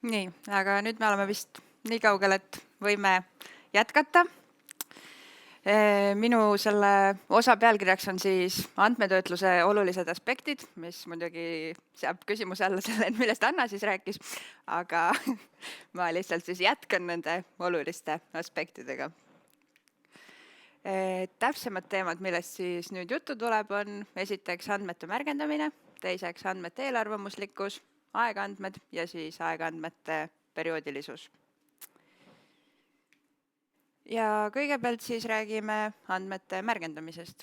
Nii, aga nüüd me oleme vist nii kaugel, et võime jätkata. Minu selle osa pealkirjaks on siis andmetöötluse olulised aspektid, mis muidugi seab küsimuse alla selle, et millest Anna siis rääkis, aga ma lihtsalt siis jätkan nende oluliste aspektidega. Täpsemad teemad, millest siis nüüd juttu tuleb, on esiteks andmete märgendamine, teiseks andmete eelarvamuslikkus, aegandmed ja siis aegandmete perioodilisus. Ja kõigepealt siis räägime andmete märgendamisest.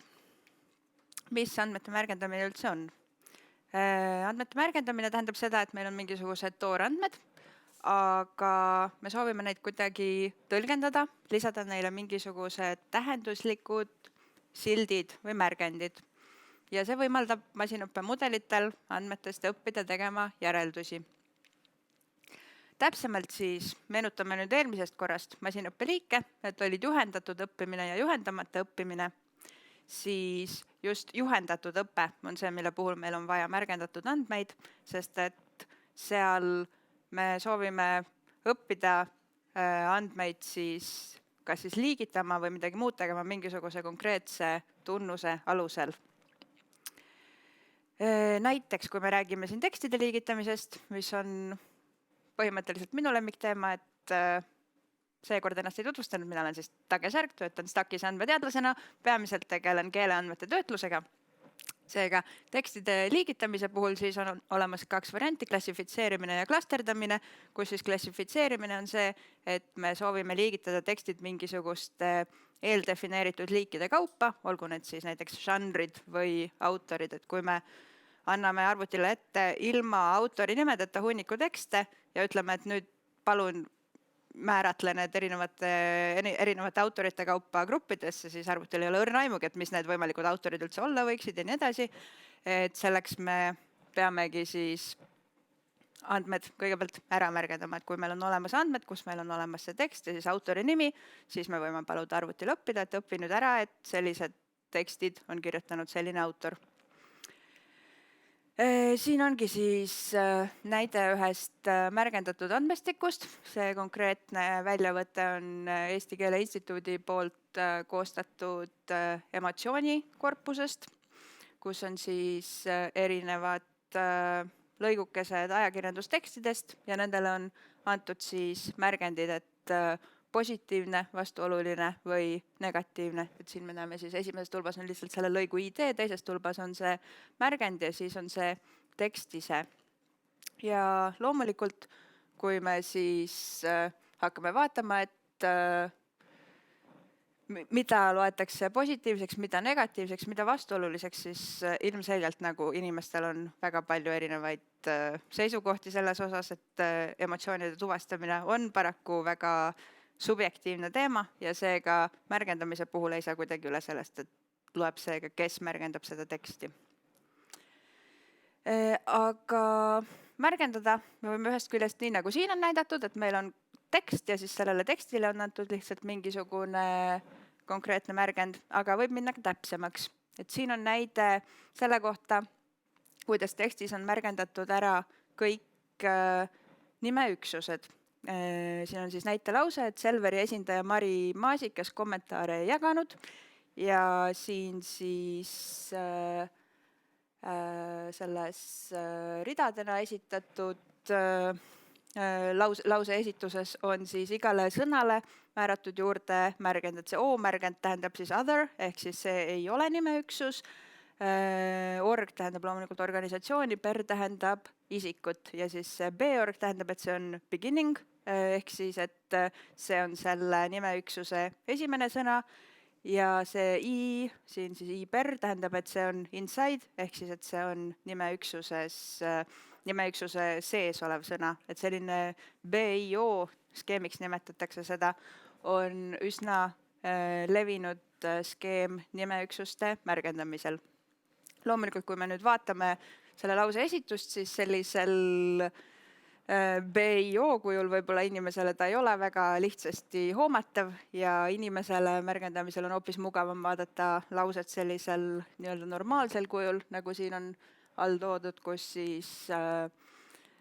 Mis andmete märgendamine üldse on? Andmete märgendamine tähendab seda, et meil on mingisugused toorandmed, aga me soovime neid kuidagi tõlgendada, lisada neile mingisugused tähenduslikud sildid või märgendid. Ja see võimaldab masinõppemudelitel andmetest õppida tegema järeldusi. Täpsemalt siis meenutame nüüd eelmisest korrast masinõppeliike, et olid juhendatud õppimine ja juhendamata õppimine. Siis just juhendatud õpe on see, mille puhul meil on vaja märgendatud andmeid, sest et seal me soovime õppida andmeid siis kas siis liigitama või midagi muud tegema mingisuguse konkreetse tunnuse alusel. Näiteks, kui me räägime siin tekstide liigitamisest, mis on põhimõtteliselt minu lemmikteema, et seekord ennast ei tutvustanud, mina olen siis Tage Särg, töötan STAK-is andmeteadlasena, peamiselt tegelen keeleandmete töötlusega. Seega tekstide liigitamise puhul siis on olemas kaks varianti, klassifitseerimine ja klasterdamine, kus siis klassifitseerimine on see, et me soovime liigitada tekstid mingisuguste eeldefineeritud liikide kaupa, olgu need siis näiteks žanrid või autorid, et kui me anname arvutile ette ilma autori nimedeta hunniku tekste ja ütleme, et nüüd palun määratle need erinevate autorite kaupa gruppidesse, siis arvutil ei ole õrna aimugi, et mis need võimalikud autorid üldse olla võiksid ja nii edasi. Et selleks me peamegi siis andmed kõigepealt ära märgendama, et kui meil on olemas andmed, kus meil on olemas see tekst ja siis autori nimi, siis me võime paluda arvutil õppida, et õpi nüüd ära, et sellised tekstid on kirjutanud selline autor. Siin ongi siis näide ühest märgendatud andmestikust. See konkreetne väljavõte on Eesti Keele Instituudi poolt koostatud emotsioonikorpusest, kus on siis erinevad lõigukesed ajakirjandustekstidest ja nendele on antud siis märgendid, et positiivne, vastuoluline või negatiivne. Et siin me näeme siis esimeses tulbas on lihtsalt selle lõigu ID, teises tulbas on see märgend ja siis on see tekst ise. Ja loomulikult, kui me siis hakkame vaatama, et mida loetakse positiivseks, mida negatiivseks, mida vastuoluliseks, siis ilmselgelt nagu inimestel on väga palju erinevaid seisukohti selles osas, et emotsioonide tuvastamine on paraku väga subjektiivne teema ja seega märgendamise puhul ei saa kuidagi üle sellest, et loeb seega, kes märgendab seda teksti. Aga märgendada me võime ühest küljest nii, nagu siin on näidatud, et meil on tekst ja siis sellele tekstile on antud lihtsalt mingisugune konkreetne märgend, aga võib minna ka täpsemaks. Et siin on näide selle kohta, kuidas tekstis on märgendatud ära kõik nimeüksused. Siin on siis näitelause, et Selveri esindaja Mari Maasikas kommentaare ei jaganud ja siin siis selles ridadena esitatud lause esituses on siis igale sõnale määratud juurde märgend, et see O-märgend tähendab siis other, ehk siis see ei ole nimeüksus. Org tähendab loomulikult organisatsiooni, per tähendab isikut ja siis B-org tähendab, et see on beginning, ehk siis, et see on selle nimeüksuse esimene sõna. Ja see I, siin siis I-per tähendab, et see on inside, ehk siis, et see on nimeüksuse sees olev sõna. Et selline BIO skeemiks nimetatakse seda, on üsna levinud skeem nimeüksuste märgendamisel. Loomulikult, kui me nüüd vaatame selle lause esitust, siis sellisel BIO kujul võib-olla inimesele ta ei ole väga lihtsasti hoomatav ja inimesele märgendamisel on hoopis mugavam vaadata lauset sellisel nii-öelda normaalsel kujul, nagu siin on all toodud, kus siis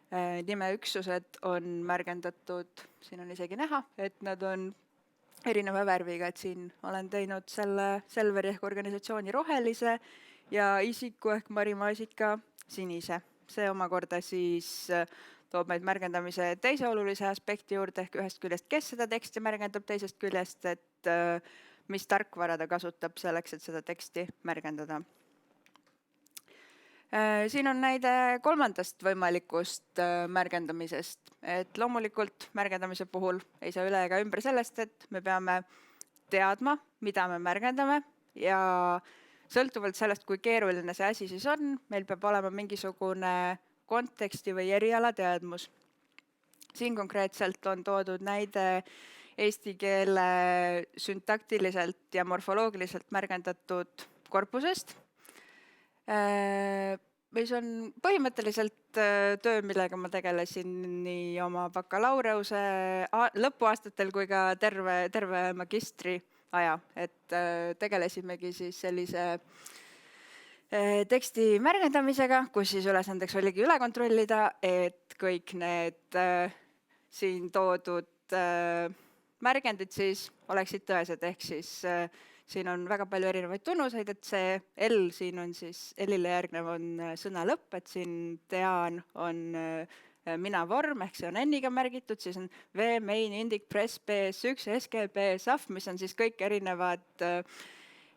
Nimeüksused on märgendatud, siin on isegi näha, et nad on erineva värviga, et siin olen teinud selle Selveri ehk organisatsiooni rohelise ja isiku ehk Mari Maasika sinise. See omakorda siis toob meid märgendamise teise olulise aspekti juurde ehk ühest küljest, kes seda teksti märgendab, teisest küljest, et mis tarkvara ta kasutab selleks, et seda teksti märgendada. Siin on näide kolmandast võimalikust märgendamisest, et loomulikult märgendamise puhul ei saa üle ega ümber sellest, et me peame teadma, mida me märgendame ja sõltuvalt sellest, kui keeruline see asi siis on, meil peab olema mingisugune konteksti või eriala teadmus. Siin konkreetselt on toodud näide eesti keele süntaktiliselt ja morfoloogiliselt märgendatud korpusest, mis on põhimõtteliselt töö, millega ma tegelesin nii oma bakalaureuse lõpuaastatel kui ka terve magistri aja, et tegelesimegi siis sellise teksti märgendamisega, kus siis ülesandeks oligi üle kontrollida, et kõik need siin toodud märgendid siis oleksid tõesed, ehk siis siin on väga palju erinevaid tunnuseid, et see L siin on siis, L-ile järgnev on sõna lõpp, et siin tean on mina vorm, ehk see on N-iga märgitud, siis on V, main, indik, press, PS1, SGB, SAF, mis on siis kõik erinevad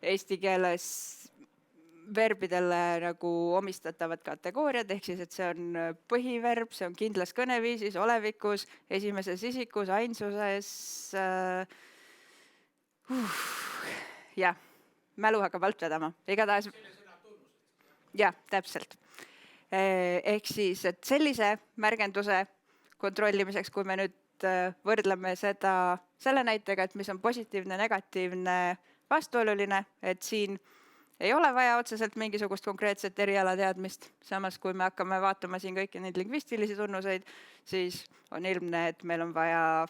eesti keeles verbidele nagu omistatavad kategooriad, ehk siis, et see on põhiverb, see on kindlas kõneviisis, olevikus, esimeses isikus, ainsuses, jah, mälu hakkab alt vedama, igatahes. Jah, täpselt. Ehk siis, et sellise märgenduse kontrollimiseks, kui me nüüd võrdleme seda selle näitega, et mis on positiivne, negatiivne, vastuoluline, et siin ei ole vaja otseselt mingisugust konkreetset erialateadmist, samas kui me hakkame vaatama siin kõiki neid lingvistilisi tunnuseid, siis on ilmne, et meil on vaja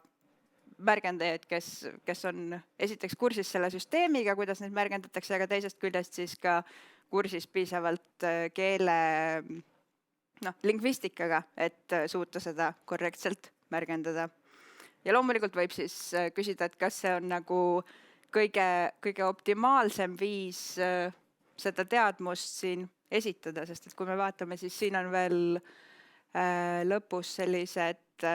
märgendajaid, kes on esiteks kursis selle süsteemiga, kuidas neid märgendatakse, aga teisest küljest siis ka kursis piisavalt keele lingvistikaga, et suuta seda korrektselt märgendada. Ja loomulikult võib siis küsida, et kas see on nagu kõige optimaalsem viis seda teadmust siin esitada, sest et kui me vaatame, siis siin on veel lõpus sellised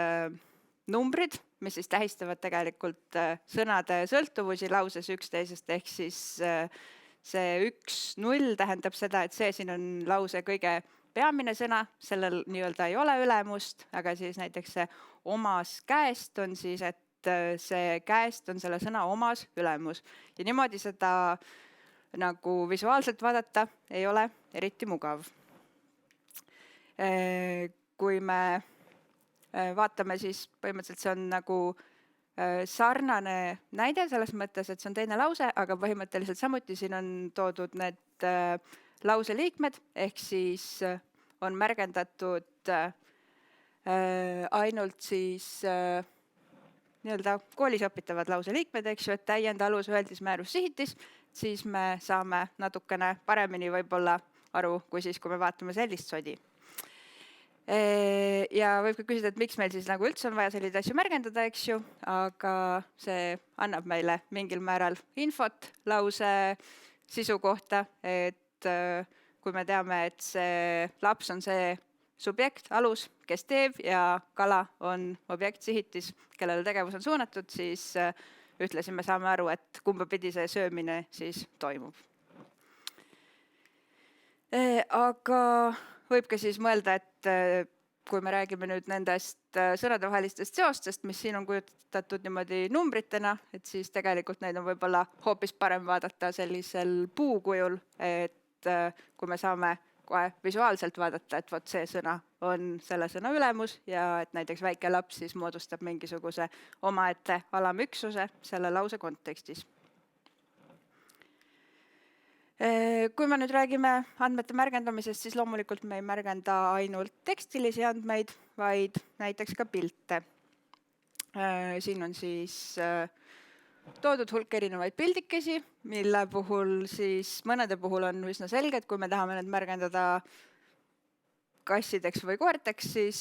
numbrid, mis siis tähistavad tegelikult sõnade sõltuvusi lauses üksteisest, ehk siis see 1-0 tähendab seda, et see siin on lause kõige peamine sõna, sellel nii-öelda ei ole ülemust, aga siis näiteks see omas käest on siis, et see käest on selle sõna omas ülemus. Ja niimoodi seda nagu visuaalselt vaadata ei ole eriti mugav. Kui me vaatame, siis põhimõtteliselt see on nagu sarnane näide selles mõttes, et see on teine lause, aga põhimõtteliselt samuti siin on toodud need lause liikmed, ehk siis on märgendatud ainult siis nii-öelda koolis õpitavad lause liikmed, eks ju, et täiend, alus, öeldis, määrus, sihitis, siis me saame natukene paremini võib-olla aru, kui siis, kui me vaatame sellist sodi. Ja võib ka küsida, et miks meil siis nagu üldse on vaja selliseid asju märgendada, eks ju, aga see annab meile mingil määral infot lause sisu kohta, et kui me teame, et see laps on see subjekt, alus, kes teeb ja kala on objekt, sihitis, kellele tegevus on suunatud, siis ühtlasi me saame aru, et kumba pidi see söömine siis toimub. Aga võib ka siis mõelda, et kui me räägime nüüd nendest sõnadevahelistest seostest, mis siin on kujutatud niimoodi numbritena, et siis tegelikult neid on võib-olla hoopis parem vaadata sellisel puukujul, et kui me saame kohe visuaalselt vaadata, et vot see sõna on selle sõna ülemus ja et näiteks väike laps siis moodustab mingisuguse omaette alamüksuse selle lause kontekstis. Kui me nüüd räägime andmete märgendamisest, siis loomulikult me ei märgenda ainult tekstilisi andmeid, vaid näiteks ka pilte. Siin on siis toodud hulk erinevaid pildikesi, mille puhul siis mõnede puhul on üsna selge, et kui me tahame need märgendada kassideks või koerteks, siis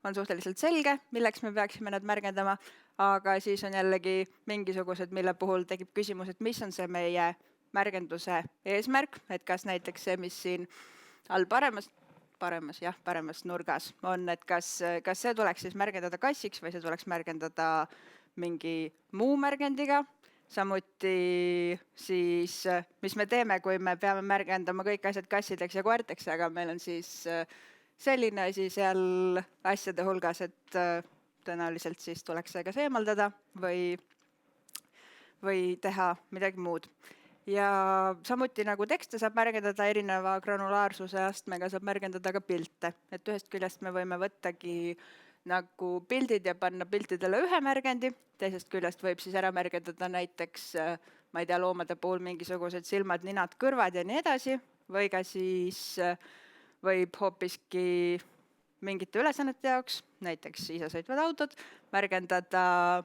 on suhteliselt selge, milleks me peaksime nad märgendama, aga siis on jällegi mingisugused, mille puhul tekib küsimus, et mis on see meie märgenduse eesmärk, et kas näiteks see, mis siin all paremas nurgas on, et kas see tuleks siis märgendada kassiks või see tuleks märgendada mingi muu märgendiga. Samuti siis, mis me teeme, kui me peame märgendama kõik asjad kassideks ja koerteks, aga meil on siis selline asi seal asjade hulgas, et tõenäoliselt siis tuleks see kas eemaldada või teha midagi muud. Ja samuti nagu tekste saab märgendada erineva granulaarsuse astmega, saab märgendada ka pilte. Et ühest küljest me võime võttagi nagu pildid ja panna piltidele ühe märgendi, teisest küljest võib siis ära märgendada näiteks, ma ei tea, loomade puhul mingisugused silmad, ninad, kõrvad ja nii edasi, või ka siis võib hoopiski mingite ülesannete jaoks, näiteks isesõitvad autod, märgendada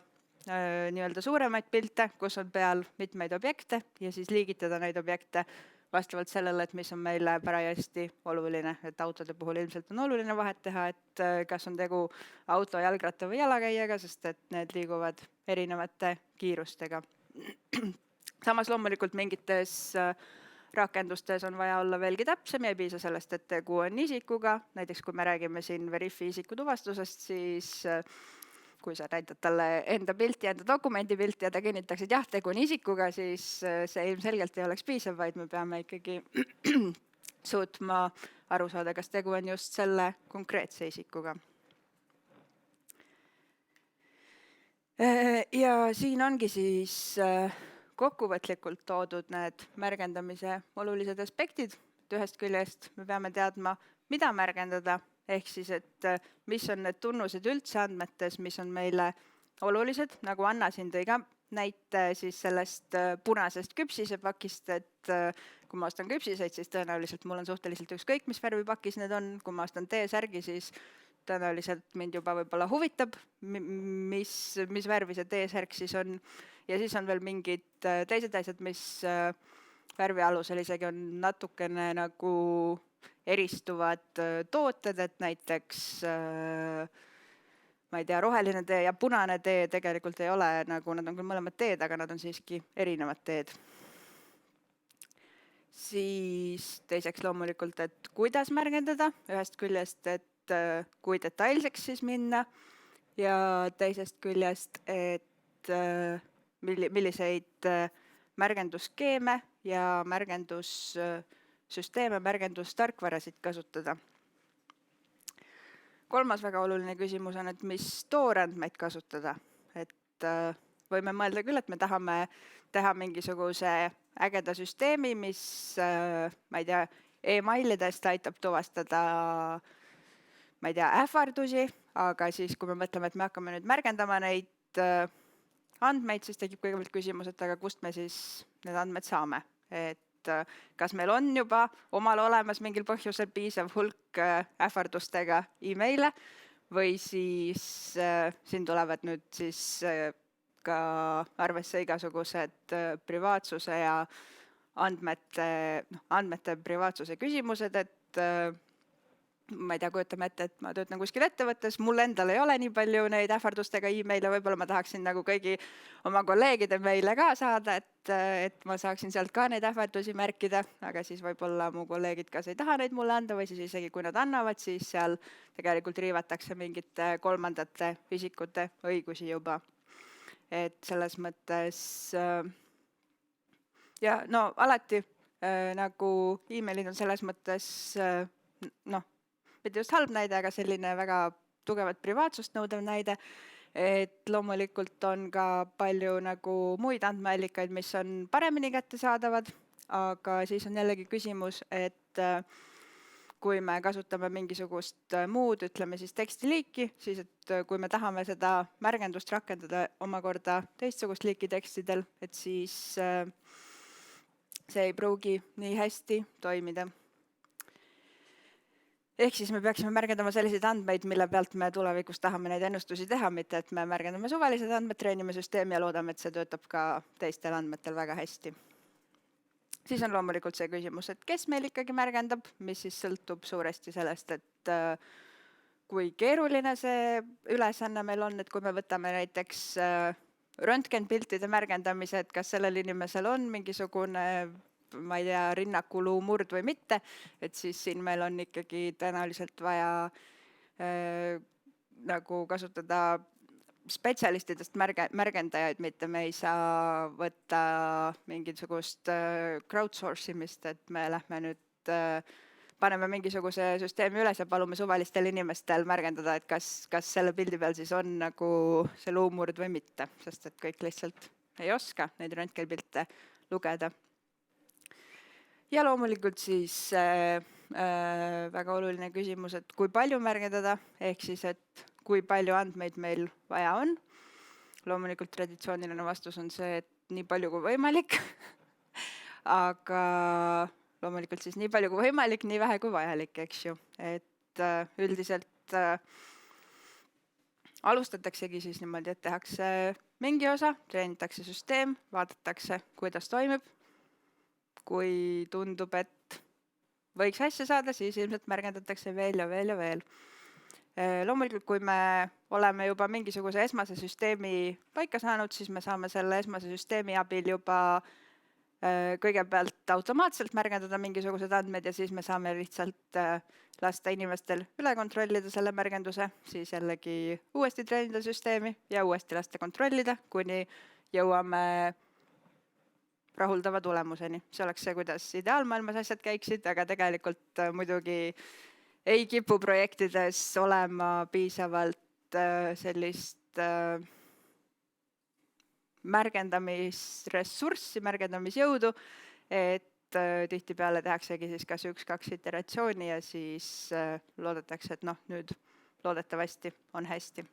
nii-öelda suuremaid pilte, kus on peal mitmeid objekte ja siis liigitada neid objekte vastavalt sellele, et mis on meile parajasti oluline, et autode puhul ilmselt on oluline vahet teha, et kas on tegu auto, jalgratta või jalakäijaga, sest et need liiguvad erinevate kiirustega. Samas loomulikult mingites rakendustes on vaja olla veelgi täpsem ja ei piisa sellest, et tegu on isikuga. Näiteks kui me räägime siin Veriffi isikutuvastusest, siis kui sa näitad talle enda pilti, enda dokumendi pilti ja ta kinnitaks, et jah, tegu on isikuga, siis see ilmselgelt ei oleks piisav, vaid me peame ikkagi suutma aru saada, kas tegu on just selle konkreetse isikuga. Ja siin ongi siis kokkuvõtlikult toodud need märgendamise olulised aspektid. Ühest küljest me peame teadma, mida märgendada, ehk siis, et mis on need tunnused üldse andmetes, mis on meile olulised, nagu Anna siin tõi ka näite siis sellest punasest küpsisepakist, et kui ma ostan küpsiseid, siis tõenäoliselt mul on suhteliselt ükskõik, mis värvi pakis need on, kui ma ostan T-särgi, siis tõenäoliselt mind juba võib-olla huvitab, mis värvi see T-särk siis on, ja siis on veel mingid teised asjad, mis värvi alusel isegi on natukene nagu eristuvad tooted, et näiteks ma ei tea, roheline tee ja punane tee tegelikult ei ole nagu, nad on küll mõlemad teed, aga nad on siiski erinevad teed. Siis teiseks loomulikult, et kuidas märgendada, ühest küljest, et kui detailseks siis minna ja teisest küljest, et milliseid märgendusskeeme ja märgendussüsteeme, märgendustarkvarasid kasutada. Kolmas väga oluline küsimus on, et mis toorandmeid kasutada. Et võime mõelda küll, et me tahame teha mingisuguse ägeda süsteemi, mis, ma ei tea, e-mailidest aitab tuvastada, ma ei tea, ähvardusi, aga siis, kui me mõtleme, et me hakkame nüüd märgendama neid andmeid, siis tekib kõigepealt küsimus, et aga kust me siis need andmed saame. Et kas meil on juba omal olemas mingil põhjusel piisav hulk ähvardustega e-maile või siis siin tulevad nüüd siis ka arvesse igasugused privaatsuse ja andmete privaatsuse küsimused, et ma ei tea, kujutame ette, et ma töötan kuskil ettevõttes, mul endal ei ole nii palju neid ähvardustega e-maile, võib-olla ma tahaksin nagu kõigi oma kolleegide meile ka saada, et ma saaksin sealt ka neid ähvardusi märkida, aga siis võib-olla mu kolleegid kas ei taha neid mulle anda või siis isegi kui nad annavad, siis seal tegelikult riivatakse mingite kolmandate isikute õigusi juba. Et selles mõttes ja no alati nagu e-mailid on selles mõttes mitte just halb näide, aga selline väga tugevat privaatsust nõudev näide, et loomulikult on ka palju nagu muid andmeallikaid, mis on paremini kättesaadavad, aga siis on jällegi küsimus, et kui me kasutame mingisugust muud, ütleme siis tekstiliiki, siis et kui me tahame seda märgendust rakendada omakorda teistsugust liiki tekstidel, et siis see ei pruugi nii hästi toimida. Ehk siis me peaksime märgendama selliseid andmeid, mille pealt me tulevikus tahame neid ennustusi teha, mitte et me märgendame suvalised andmed, treenime süsteemi ja loodame, et see töötab ka teistel andmetel väga hästi. Siis on loomulikult see küsimus, et kes meil ikkagi märgendab, mis siis sõltub suuresti sellest, et kui keeruline see ülesanne meil on, et kui me võtame näiteks röntgenpiltide märgendamise, et kas sellel inimesel on mingisugune, ma ei tea, rinnakuluumurd või mitte, et siis siin meil on ikkagi tõenäoliselt vaja nagu kasutada spetsialistidest märgendajaid, mitte me ei saa võtta mingisugust crowdsource imist, et me lähme nüüd paneme mingisuguse süsteemi üles ja palume suvalistel inimestel märgendada, et kas selle pildi peal siis on nagu see luumurd või mitte, sest et kõik lihtsalt ei oska neid röntgenpilte lugeda. Ja loomulikult siis väga oluline küsimus, et kui palju märgendada, ehk siis, et kui palju andmeid meil vaja on. Loomulikult traditsiooniline vastus on see, et nii palju kui võimalik, aga loomulikult siis nii palju kui võimalik, nii vähe kui vajalik, eks ju. Et üldiselt alustataksegi siis niimoodi, et tehakse mingi osa, treenitakse süsteem, vaadatakse, kuidas toimib. Kui tundub, et võiks asja saada, siis ilmselt märgendatakse veel ja veel ja veel. Loomulikult, kui me oleme juba mingisuguse esmase süsteemi paika saanud, siis me saame selle esmase süsteemi abil juba kõigepealt automaatselt märgendada mingisugused andmed ja siis me saame lihtsalt lasta inimestel üle kontrollida selle märgenduse, siis jällegi uuesti treenida süsteemi ja uuesti lasta kontrollida, kuni jõuame rahuldava tulemuseni. See oleks see, kuidas ideaalmaailmas asjad käiksid, aga tegelikult muidugi ei kipu projektides olema piisavalt sellist märgendamisressurssi, märgendamisjõudu, et tihtipeale tehaksegi siis kas 1-2 iteratsiooni ja siis loodetakse, et nüüd loodetavasti on hästi.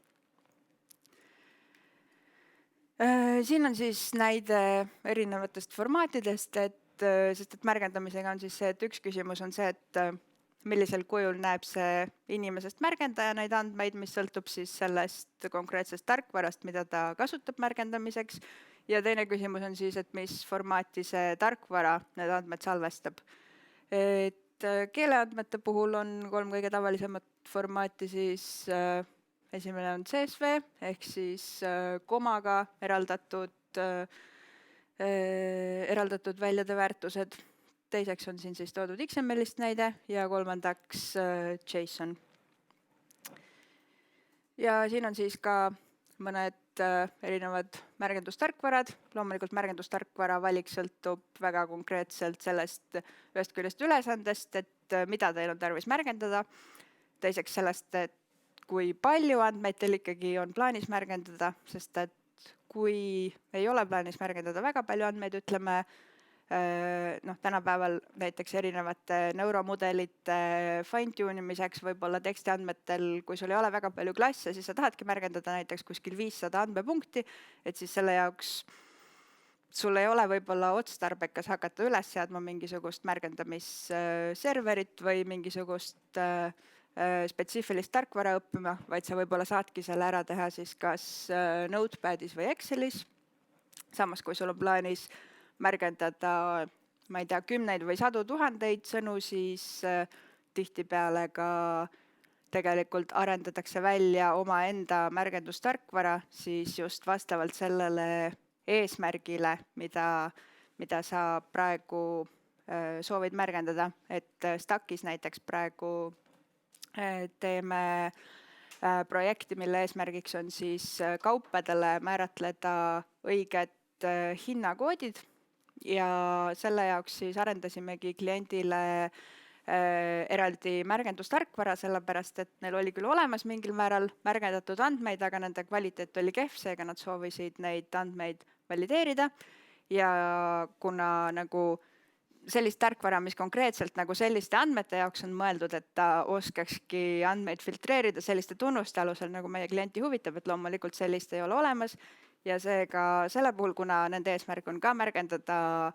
Siin on siis näide erinevatest formaatidest, sest et märgendamisega on siis see, et üks küsimus on see, et millisel kujul näeb see inimesest märgendaja neid andmeid, mis sõltub siis sellest konkreetsest tarkvarast, mida ta kasutab märgendamiseks. Ja teine küsimus on siis, et mis formaati see tarkvara need andmed salvestab. Et keeleandmete puhul on 3 kõige tavalisemat formaati siis esimene on CSV ehk siis komaga eraldatud väljade väärtused. Teiseks on siin siis toodud XML-ist näide ja kolmandaks JSON. Ja siin on siis ka mõned erinevad märgendustarkvarad. Loomulikult märgendustarkvara valik sõltub väga konkreetselt sellest ühest küljest ülesandest, et mida teil on tarvis märgendada. Teiseks sellest, et kui palju andmeid teil ikkagi on plaanis märgendada, sest et kui ei ole plaanis märgendada väga palju andmeid, ütleme, tänapäeval näiteks erinevate neuromudelite fine-tune imiseks võib-olla tekstiandmetel, kui sul ei ole väga palju klasse, siis sa tahadki märgendada näiteks kuskil 500 andmepunkti, et siis selle jaoks sul ei ole võib-olla otstarbekas hakata üles seadma mingisugust märgendamisserverit või mingisugust spetsiifilist tarkvara õppima, vaid sa võib-olla saadki selle ära teha siis kas Notepadis või Excelis. Samas, kui sul on plaanis märgendada, ma ei tea, 10 või 100 000 sõnu, siis tihtipeale ka tegelikult arendatakse välja omaenda märgendustarkvara, siis just vastavalt sellele eesmärgile, mida sa praegu soovid märgendada. Et Stackis näiteks praegu teeme projekti, mille eesmärgiks on siis kaupadele määratleda õiged hinnakoodid ja selle jaoks siis arendasimegi kliendile eraldi märgendustarkvara, sellepärast et neil oli küll olemas mingil määral märgendatud andmeid, aga nende kvaliteet oli kehv, seega nad soovisid neid andmeid valideerida ja kuna nagu sellist tarkvara, mis konkreetselt nagu selliste andmete jaoks on mõeldud, et ta oskakski andmeid filtreerida selliste tunnuste alusel, nagu meie klienti huvitab, et loomulikult sellist ei ole olemas ja seega selle puhul, kuna nende eesmärk on ka märgendada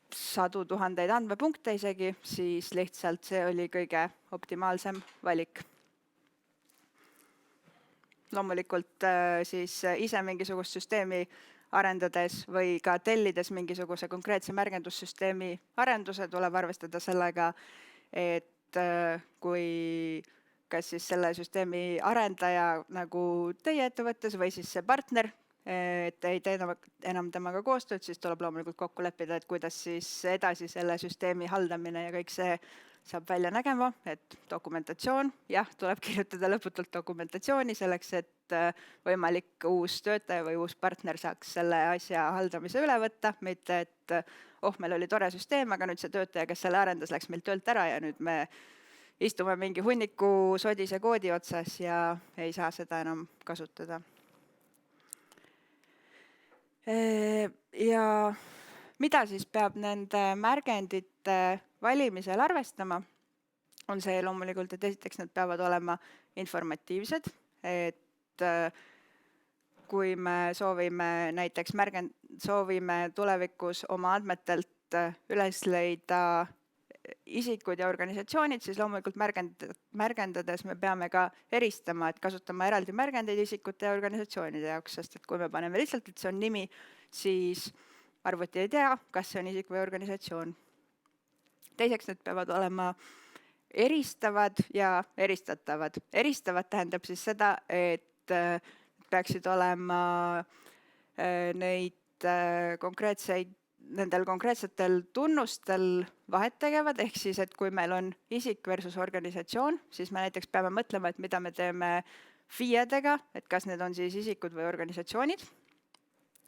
100 000 andmepunkte isegi, siis lihtsalt see oli kõige optimaalsem valik. Loomulikult siis ise mingisugust süsteemi arendades või ka tellides mingisuguse konkreetse märgendussüsteemi arenduse, tuleb arvestada sellega, et kui kas siis selle süsteemi arendaja nagu teie ettevõttes või siis see partner, et ei tee enam temaga koostööd, siis tuleb loomulikult kokku leppida, et kuidas siis edasi selle süsteemi haldamine ja kõik see saab välja nägema, et dokumentatsioon, jah, tuleb kirjutada lõputult dokumentatsiooni selleks, et võimalik uus töötaja või uus partner saaks selle asja haldamise üle võtta, mitte et meil oli tore süsteem, aga nüüd see töötaja, kes selle arendas, läks meil töölt ära ja nüüd me istume mingi hunniku sodise koodi otsas ja ei saa seda enam kasutada. Ja mida siis peab nende märgendite valimisel arvestama, on see loomulikult, et esiteks nad peavad olema informatiivsed, et kui me soovime näiteks soovime tulevikus oma andmetelt üles leida isikud ja organisatsioonid, siis loomulikult märgendades me peame ka eristama, et kasutama eraldi märgendeid isikute ja organisatsioonide jaoks, sest et kui me paneme lihtsalt, et see on nimi, siis arvuti ei tea, kas see on isik või organisatsioon. Teiseks, need peavad olema eristavad ja eristatavad. Eristavad tähendab siis seda, et peaksid olema nendel konkreetsetel tunnustel vahet tegevad, ehk siis, et kui meil on isik versus organisatsioon, siis me näiteks peame mõtlema, et mida me teeme FIE-dega, et kas need on siis isikud või organisatsioonid.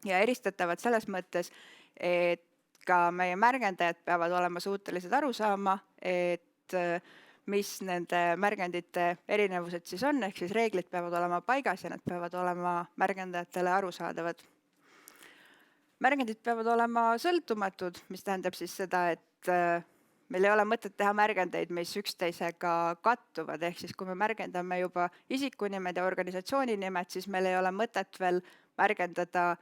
Ja eristatavad selles mõttes, et ka meie märgendajad peavad olema suutelised aru saama, et mis nende märgendite erinevused siis on, ehk siis reeglid peavad olema paigas ja nad peavad olema märgendajatele arusaadavad. Märgendid peavad olema sõltumatud, mis tähendab siis seda, et meil ei ole mõtet teha märgendeid, mis üksteisega kattuvad, ehk siis kui me märgendame juba isikunimed ja organisatsiooni nimed, siis meil ei ole mõtet veel märgendada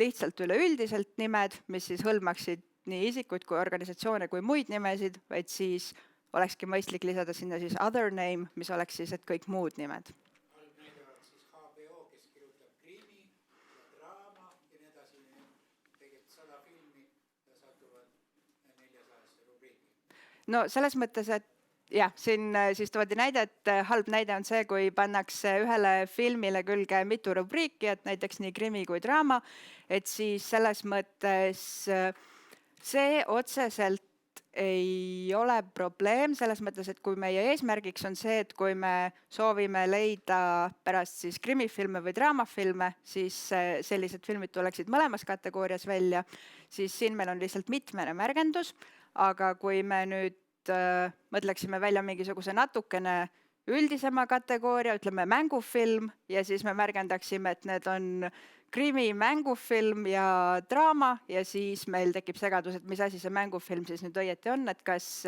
lihtsalt üleüldiselt nimed, mis siis hõlmaksid nii isikuid kui organisatsioone kui muid nimesid, vaid siis olekski mõistlik lisada sinna siis other name, mis oleks siis, et kõik muud nimed. No selles mõttes, et jah, siin siis toodi näide, et halb näide on see, kui pannakse ühele filmile külge mitu rubriiki, et näiteks nii krimi kui draama, et siis selles mõttes see otseselt ei ole probleem, selles mõttes, et kui meie eesmärgiks on see, et kui me soovime leida pärast siis krimifilme või draamafilme, siis sellised filmid tuleksid mõlemas kategoorias välja, siis siin meil on lihtsalt mitmene märgendus, aga kui me nüüd mõtleksime välja mingisuguse natukene üldisema kategooria, ütleme mängufilm, ja siis me märgendaksime, et need on krimi, mängufilm ja draama ja siis meil tekib segadus, et mis asi see mängufilm siis nüüd õieti on, et kas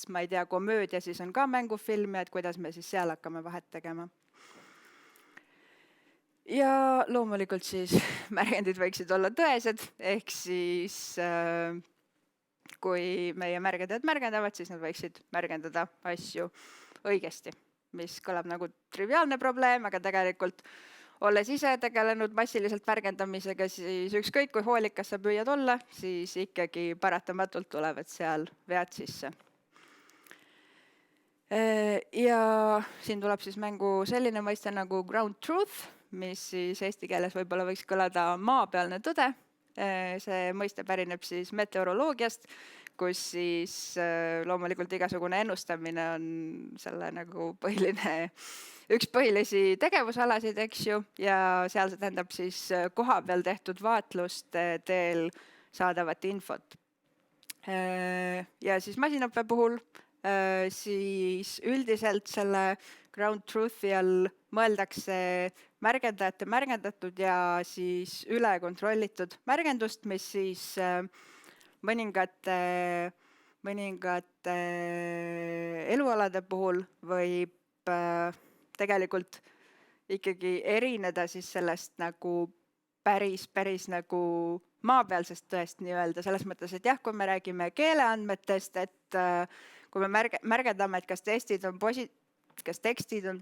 ma ei tea, komöödia siis on ka mängufilm ja et kuidas me siis seal hakkame vahet tegema. Ja loomulikult siis märgendid võiksid olla tõesed, ehk siis kui meie märgendajad märgendavad, siis nad võiksid märgendada asju õigesti, mis kõlab nagu triviaalne probleem, aga tegelikult olles ise tegelenud massiliselt märgendamisega, siis ükskõik kui hoolikas sa püüad olla, siis ikkagi paratamatult tulevad seal vead sisse. Ja siin tuleb siis mängu selline mõiste nagu ground truth, mis siis eesti keeles võib-olla võiks kõlada maapealne tõde. See mõiste pärineb siis meteoroloogiast, kus siis loomulikult igasugune ennustamine on selle nagu üks põhilisi tegevusalasid, eks ju, ja seal see tähendab siis koha peal tehtud vaatluste teel saadavat infot. Ja siis masinaõppe puhul siis üldiselt selle ground truth'i all mõeldakse märgendajate märgendatud ja siis üle kontrollitud märgendust, mis siis mõningate elualade puhul võib tegelikult ikkagi erineda siis sellest nagu päris nagu maapealsest tõest nii-öelda, selles mõttes, et jah, kui me räägime keeleandmetest, et kui me märgendame, et kas tekstid on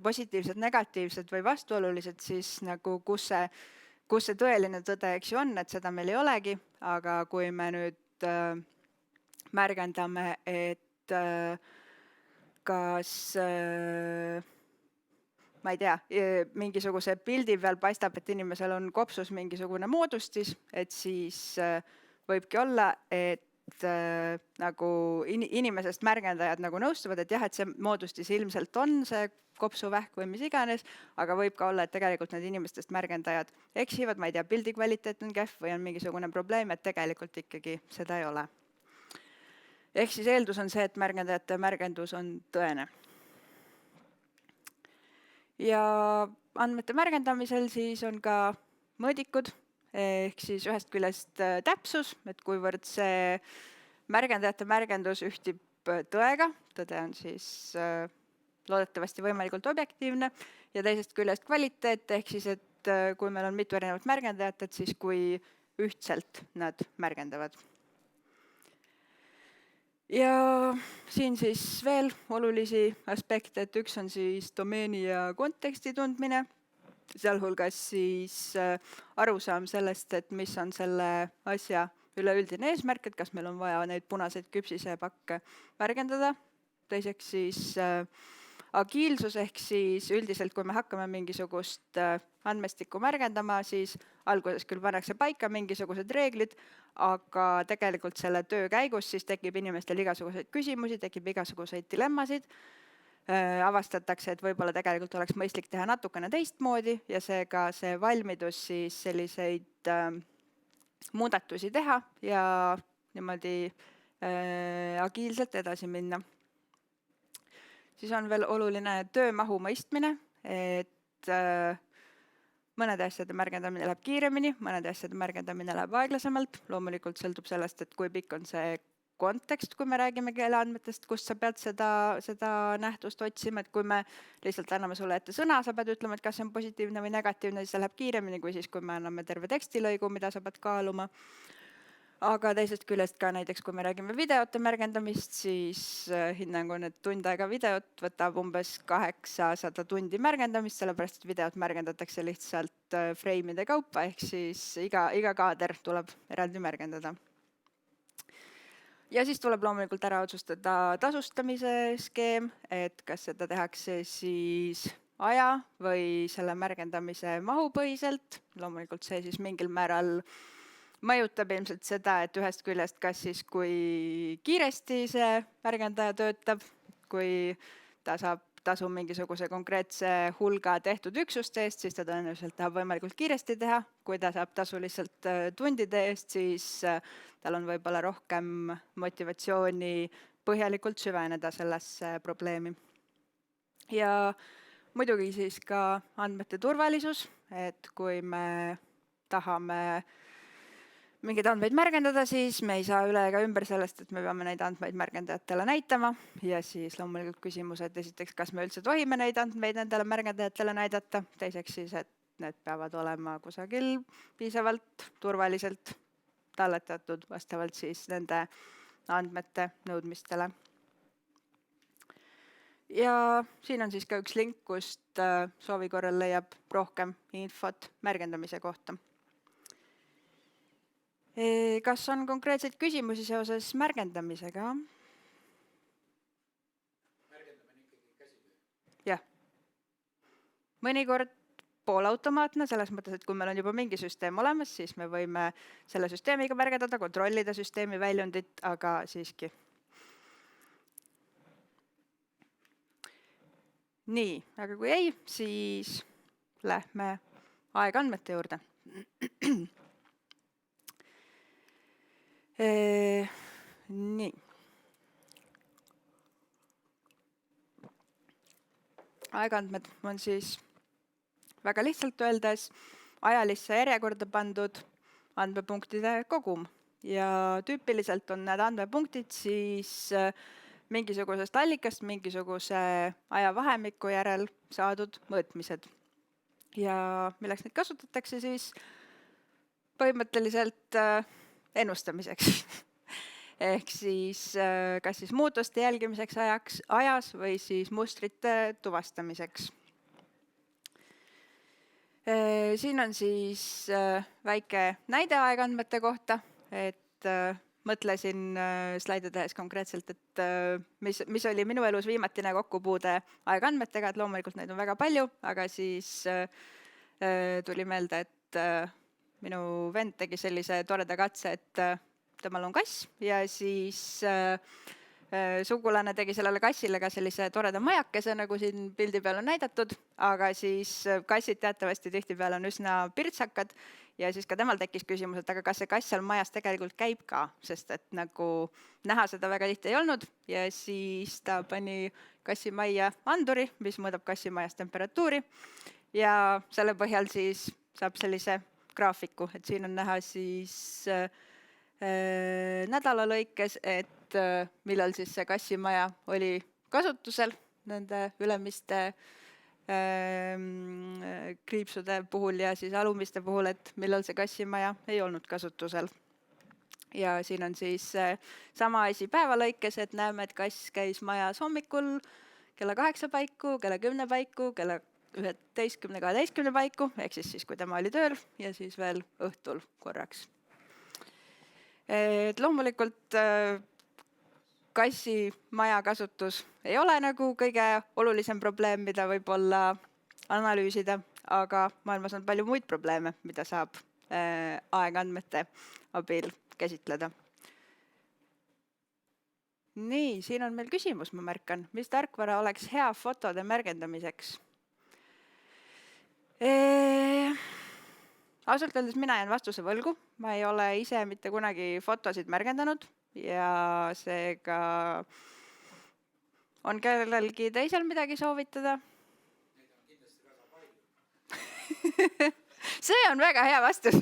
positiivsed, negatiivsed või vastuolulised, siis nagu kus see kus see tõeline tõde, eks ju on, et seda meil ei olegi, aga kui me nüüd märgendame, et kas ma ei tea, mingisuguse pildi peal paistab, et inimesel on kopsus mingisugune moodustis, et siis võibki olla, et nagu inimesest märgendajad nagu nõustuvad, et jah, et see moodustis ilmselt on see kopsuvähk või mis iganes, aga võib ka olla, et tegelikult need inimestest märgendajad eksivad, ma ei tea, pildi kvaliteet on kehv või on mingisugune probleem, et tegelikult ikkagi seda ei ole. Ehk siis eeldus on see, et märgendajate märgendus on tõene. Ja andmete märgendamisel siis on ka mõõdikud, ehk siis ühest küljest täpsus, et kuivõrd see märgendajate märgendus ühtib tõega, tõde on siis loodetavasti võimalikult objektiivne, ja teisest küljest kvaliteet, ehk siis, et kui meil on mitu erinevat märgendajat, et siis kui ühtselt nad märgendavad. Ja siin siis veel olulisi aspekte, et üks on siis domeeni ja konteksti tundmine, sealhulgas siis arusaam sellest, et mis on selle asja üleüldine eesmärk, et kas meil on vaja neid punaseid küpsisepakke märgendada. Teiseks siis agiilsus, ehk siis üldiselt, kui me hakkame mingisugust andmestikku märgendama, siis alguses küll pannakse paika mingisugused reeglid, aga tegelikult selle töö käigus siis tekib inimestel igasuguseid küsimusi, tekib igasuguseid dilemmasid, avastatakse, et võib-olla tegelikult oleks mõistlik teha natukene teistmoodi ja seega see valmidus siis selliseid muudatusi teha ja niimoodi agiilselt edasi minna. Siis on veel oluline töömahu mõistmine, et mõnede asjade märgendamine läheb kiiremini, mõnede asjade märgendamine läheb aeglasemalt. Loomulikult sõltub sellest, et kui pikk on see kontekst, kui me räägime keeleandmetest, kust sa pead seda nähtust otsima, et kui me lihtsalt anname sulle ette sõna, sa pead ütlema, et kas see on positiivne või negatiivne, siis see läheb kiiremini kui siis, kui me anname terve tekstilõigu, mida sa pead kaaluma. Aga teisest küljest ka näiteks, kui me räägime videote märgendamist, siis hinnang on, et tund aega videot võtab umbes 800 tundi märgendamist, sellepärast et videot märgendatakse lihtsalt freimide kaupa, ehk siis iga kaader tuleb eraldi märgendada. Ja siis tuleb loomulikult ära otsustada tasustamise skeem, et kas seda tehakse siis aja või selle märgendamise mahupõhiselt. Loomulikult see siis mingil määral mõjutab ilmselt seda, et ühest küljest kas siis kui kiiresti see märgendaja töötab, kui ta saab tasu mingisuguse konkreetse hulga tehtud üksuste eest, siis ta tõenäoliselt tahab võimalikult kiiresti teha. Kui ta saab tasu lihtsalt tundide eest, siis tal on võib-olla rohkem motivatsiooni põhjalikult süveneda sellesse probleemi. Ja muidugi siis ka andmete turvalisus, et kui me tahame mingeid andmeid märgendada, siis me ei saa üle ega ümber sellest, et me peame neid andmeid märgendajatele näitama. Ja siis loomulikult küsimus, et esiteks, kas me üldse tohime neid andmeid nendele märgendajatele näidata. Teiseks siis, et need peavad olema kusagil piisavalt turvaliselt talletatud vastavalt siis nende andmete nõudmistele. Ja siin on siis ka üks link, kust soovi korral leiab rohkem infot märgendamise kohta. Kas on konkreetseid küsimusi seoses märgendamisega? Märgendamine ikkagi käsitöö? Jah. Mõnikord poolautomaatne, selles mõttes, et kui meil on juba mingi süsteem olemas, siis me võime selle süsteemiga märgendada, kontrollida süsteemi väljundit, aga siiski. Nii, aga kui ei, siis lähme aegandmete juurde. Nii. Aegandmed on siis väga lihtsalt öeldes ajalisse järjekorda pandud andmepunktide kogum ja tüüpiliselt on need andmepunktid siis mingisugusest allikast mingisuguse ajavahemiku järel saadud mõõtmised. Ja milleks neid kasutatakse siis põhimõtteliselt ennustamiseks. Ehk siis kas siis muutuste jälgimiseks ajas või siis mustrite tuvastamiseks. Siin on siis väike näide aegandmete kohta, et mõtlesin slaide tehes konkreetselt, et mis oli minu elus viimatine kokkupuude aegandmetega, et loomulikult neid on väga palju, aga siis tuli meelde, et minu vend tegi sellise toreda katse, et temal on kass ja siis sugulane tegi sellele kassile ka sellise toreda majakese, nagu siin pildi peal on näidatud, aga siis kassid teatavasti tihtipeale on üsna pirtsakad ja siis ka temal tekkis küsimus, et aga kas see kass seal majas tegelikult käib ka, sest et nagu näha seda väga tihti ei olnud ja siis ta pani kassimajja anduri, mis mõõdab kassimajas temperatuuri ja selle põhjal siis saab sellise graafiku, et siin on näha siis nädala lõikes, et millal siis see kassimaja oli kasutusel nende ülemiste kriipsude puhul ja siis alumiste puhul, et millal see kassimaja ei olnud kasutusel. Ja siin on siis sama asi päeva lõikes, et näeme, et kass käis majas hommikul kella 8 paiku, kella 10 paiku, kella 11-12 paiku, ehk siis kui tema oli tööl ja siis veel õhtul korraks. Et loomulikult kassimaja kasutus ei ole nagu kõige olulisem probleem, mida võib-olla analüüsida, aga maailmas on palju muid probleeme, mida saab aegandmete abil käsitleda. Nii, siin on meil küsimus, ma märkan. Mis tarkvara oleks hea fotode märgendamiseks? Ausalt öeldes mina jään vastuse võlgu. Ma ei ole ise mitte kunagi fotosid märgendanud ja seega on kellelgi teisel midagi soovitada. See on väga hea vastus.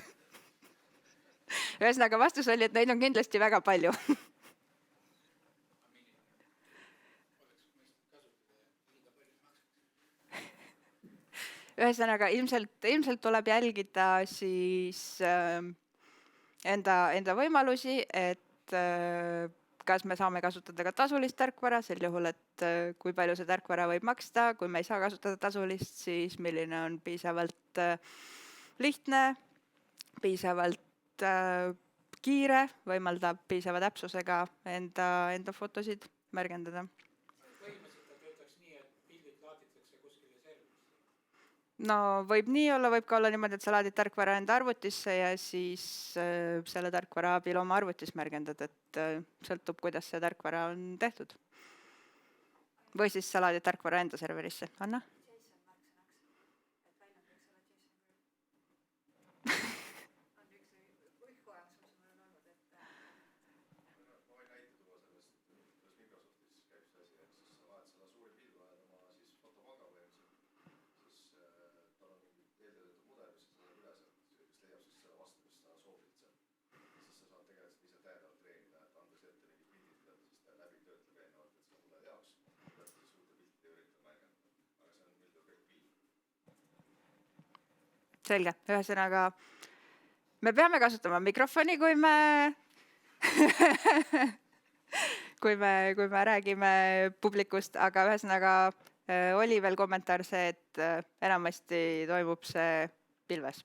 Ühesõnaga vastus oli, et neid on kindlasti väga palju. Ühesõnaga, ilmselt tuleb jälgida siis enda võimalusi, et kas me saame kasutada ka tasulist tarkvara, sel juhul, et kui palju see tarkvara võib maksta, kui me ei saa kasutada tasulist, siis milline on piisavalt lihtne, piisavalt kiire, võimaldab piisava täpsusega enda fotosid märgendada. No võib nii olla, võib ka olla niimoodi, et sa laadid tarkvara enda arvutisse ja siis selle tarkvara abil oma arvutis märgendad, et sõltub, kuidas see tarkvara on tehtud. Või siis sa laadid tarkvara enda serverisse. Anna? Selge, ühesõnaga me peame kasutama mikrofoni, kui me räägime publikust, aga ühesõnaga oli veel kommentaar see, et enamasti toimub see pilves.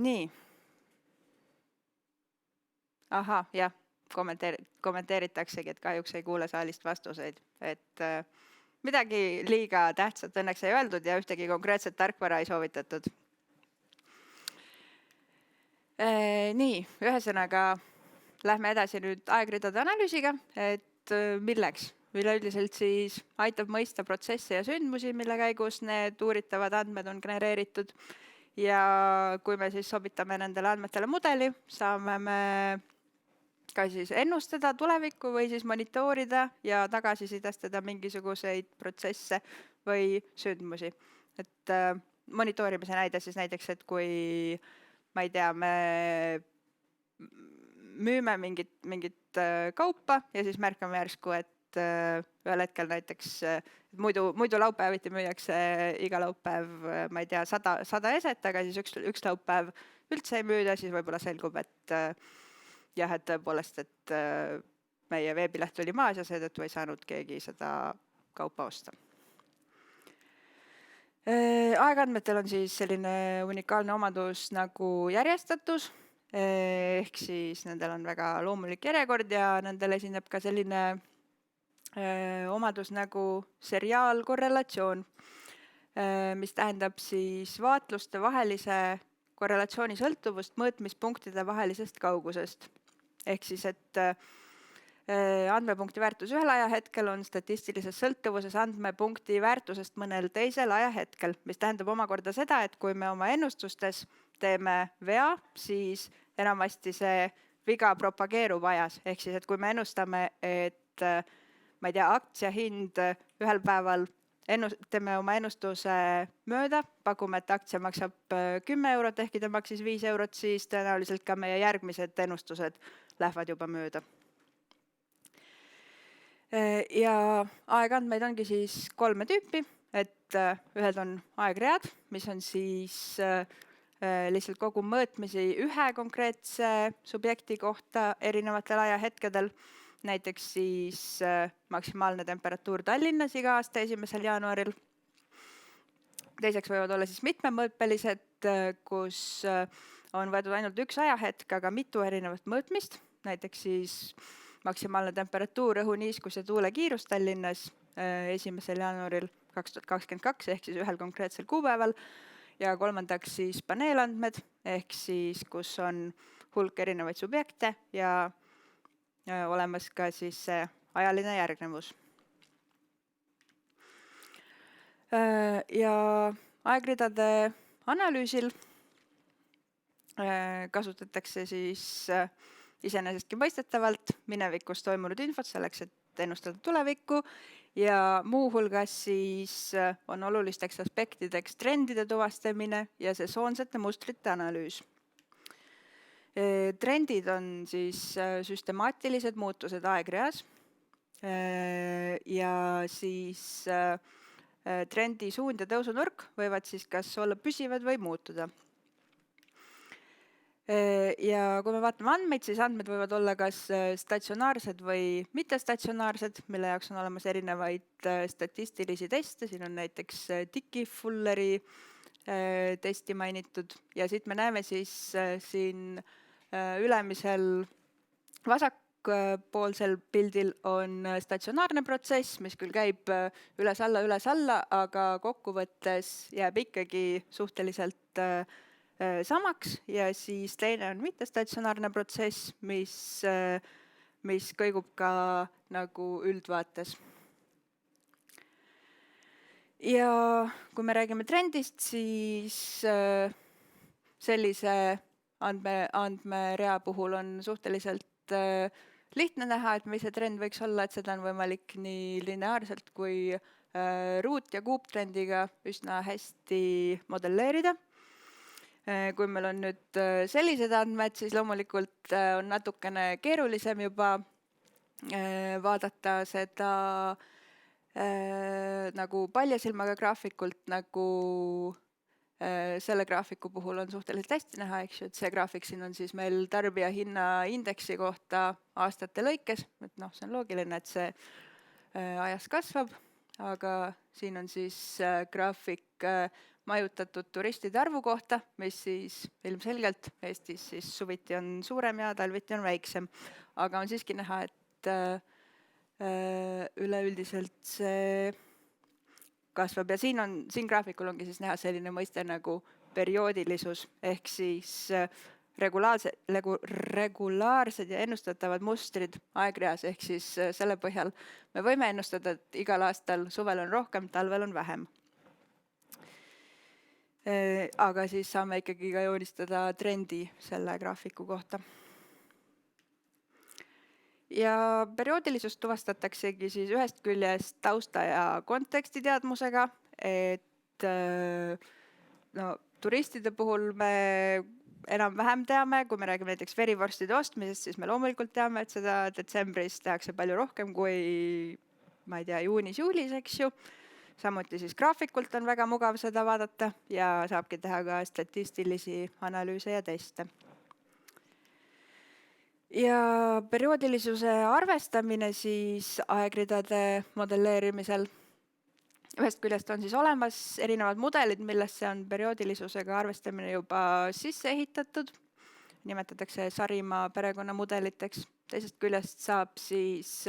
Nii. Aha, jah, kommenteeritaksegi, et kahjuks ei kuule saalist vastuseid, et midagi liiga tähtsat õnneks ei öeldud ja ühtegi konkreetset tarkvara ei soovitatud. Nii, ühesõnaga lähme edasi nüüd aegridade analüüsiga, et milleks? Üleüldiselt siis aitab mõista protsesse ja sündmusi, mille käigus need uuritavad andmed on genereeritud ja kui me siis sobitame nendele andmetele mudeli, saame me ka siis ennustada tulevikku või siis monitoorida ja tagasisidestada mingisuguseid protsesse või sündmusi. Et monitoorimise näide siis näiteks, et kui ma ei tea, me müüme mingit kaupa ja siis märkame järsku, et ühel hetkel näiteks muidu laupäeviti müüakse iga laupäev, ma ei tea, 100 eset, aga siis üks laupäev üldse ei müüda, siis võib-olla selgub, et jah, et tõepoolest, et meie veebileht oli maas ja seetõttu ei saanud keegi seda kaupa osta. Aegandmetel on siis selline unikaalne omadus nagu järjestatus, ehk siis nendel on väga loomulik järjekord ja nendel esineb ka selline omadus nagu seriaalkorrelatsioon, mis tähendab siis vaatluste vahelise korrelatsiooni sõltuvust mõõtmispunktide vahelisest kaugusest. Ehk siis, et andmepunkti väärtus ühel ajahetkel on statistilises sõltuvuses andmepunkti väärtusest mõnel teisel ajahetkel, mis tähendab omakorda seda, et kui me oma ennustustes teeme vea, siis enamasti see viga propageerub ajas. Ehk siis, et kui me ennustame, et ma ei tea, aktsia hind ühel päeval teeme oma ennustuse mööda, pakume, et aktsia maksab 10 eurot, ehkki ta maksis 5 eurot, siis tõenäoliselt ka meie järgmised ennustused lähevad juba mööda. Ja aegandmeid ongi siis 3 tüüpi, et ühed on aegread, mis on siis lihtsalt kogu mõõtmisi ühe konkreetse subjekti kohta erinevatel ajahetkedel. Näiteks siis maksimaalne temperatuur Tallinnas iga aasta 1. jaanuaril. Teiseks võivad olla siis mitmemõõtmelised, kus on võetud ainult üks ajahetk, aga mitu erinevat mõõtmist. Näiteks siis maksimaalne temperatuur, õhuniiskus ja tuule kiirus Tallinnas 1. jaanuaril 2022 ehk siis ühel konkreetsel kuupäeval. Ja kolmandaks siis paneelandmed ehk siis, kus on hulk erinevaid subjekte ja olemas ka siis see ajaline järgnevus. Ja aegridade analüüsil kasutatakse siis iseenesestki mõistetavalt minevikus toimunud infot selleks, et ennustada tulevikku ja muuhulgas siis on olulisteks aspektideks trendide tuvastamine ja sesoonsete mustrite analüüs. Trendid on siis süstemaatilised muutused aegreas ja siis trendi suund ja tõusunurk võivad siis kas olla püsivad või muutuda. Ja kui me vaatame andmeid, siis andmed võivad olla kas statsionaarsed või mittestatsionaarsed, mille jaoks on olemas erinevaid statistilisi teste. Siin on näiteks Dickey-Fulleri testi mainitud ja siit me näeme siis siin ülemisel vasakpoolsel pildil on statsionaarne protsess, mis küll käib üles-alla, aga kokkuvõttes jääb ikkagi suhteliselt samaks ja siis teine on mittestatsionaarne protsess, mis kõigub ka nagu üldvaates. Ja kui me räägime trendist, siis sellise andmerea puhul on suhteliselt lihtne näha, et mis see trend võiks olla, et seda on võimalik nii lineaarselt kui ruut- ja kuuptrendiga üsna hästi modelleerida. Kui meil on nüüd sellised andmed, siis loomulikult on natukene keerulisem juba vaadata seda nagu paljasilmaga graafikult, nagu selle graafiku puhul on suhteliselt hästi näha, eks ju, et see graafik siin on siis meil tarbijahinnaindeksi kohta aastate lõikes, et noh, see on loogiline, et see ajas kasvab, aga siin on siis graafik majutatud turistide arvu kohta, mis siis ilmselgelt Eestis siis suviti on suurem ja talviti on väiksem, aga on siiski näha, et üleüldiselt see kasvab ja siin graafikul ongi siis näha selline mõiste nagu perioodilisus ehk siis regulaarsed ja ennustatavad mustrid aegreas ehk siis selle põhjal me võime ennustada, et igal aastal suvel on rohkem, talvel on vähem. Aga siis saame ikkagi ka joonistada trendi selle graafiku kohta. Ja perioodilisust tuvastataksegi siis ühest küljest tausta ja konteksti teadmusega, et no, turistide puhul me enam-vähem teame, kui me räägime näiteks verivorstide ostmisest, siis me loomulikult teame, et seda detsembris tehakse palju rohkem kui, ma ei tea, juunis-juulis, eks ju. Samuti siis graafikult on väga mugav seda vaadata ja saabki teha ka statistilisi analüüse ja teste. Ja perioodilisuse arvestamine siis aegridade modelleerimisel ühest küljest on siis olemas erinevad mudelid, millesse on perioodilisusega arvestamine juba sisse ehitatud, nimetatakse Sarimaa perekonnamudeliteks. Teisest küljest saab siis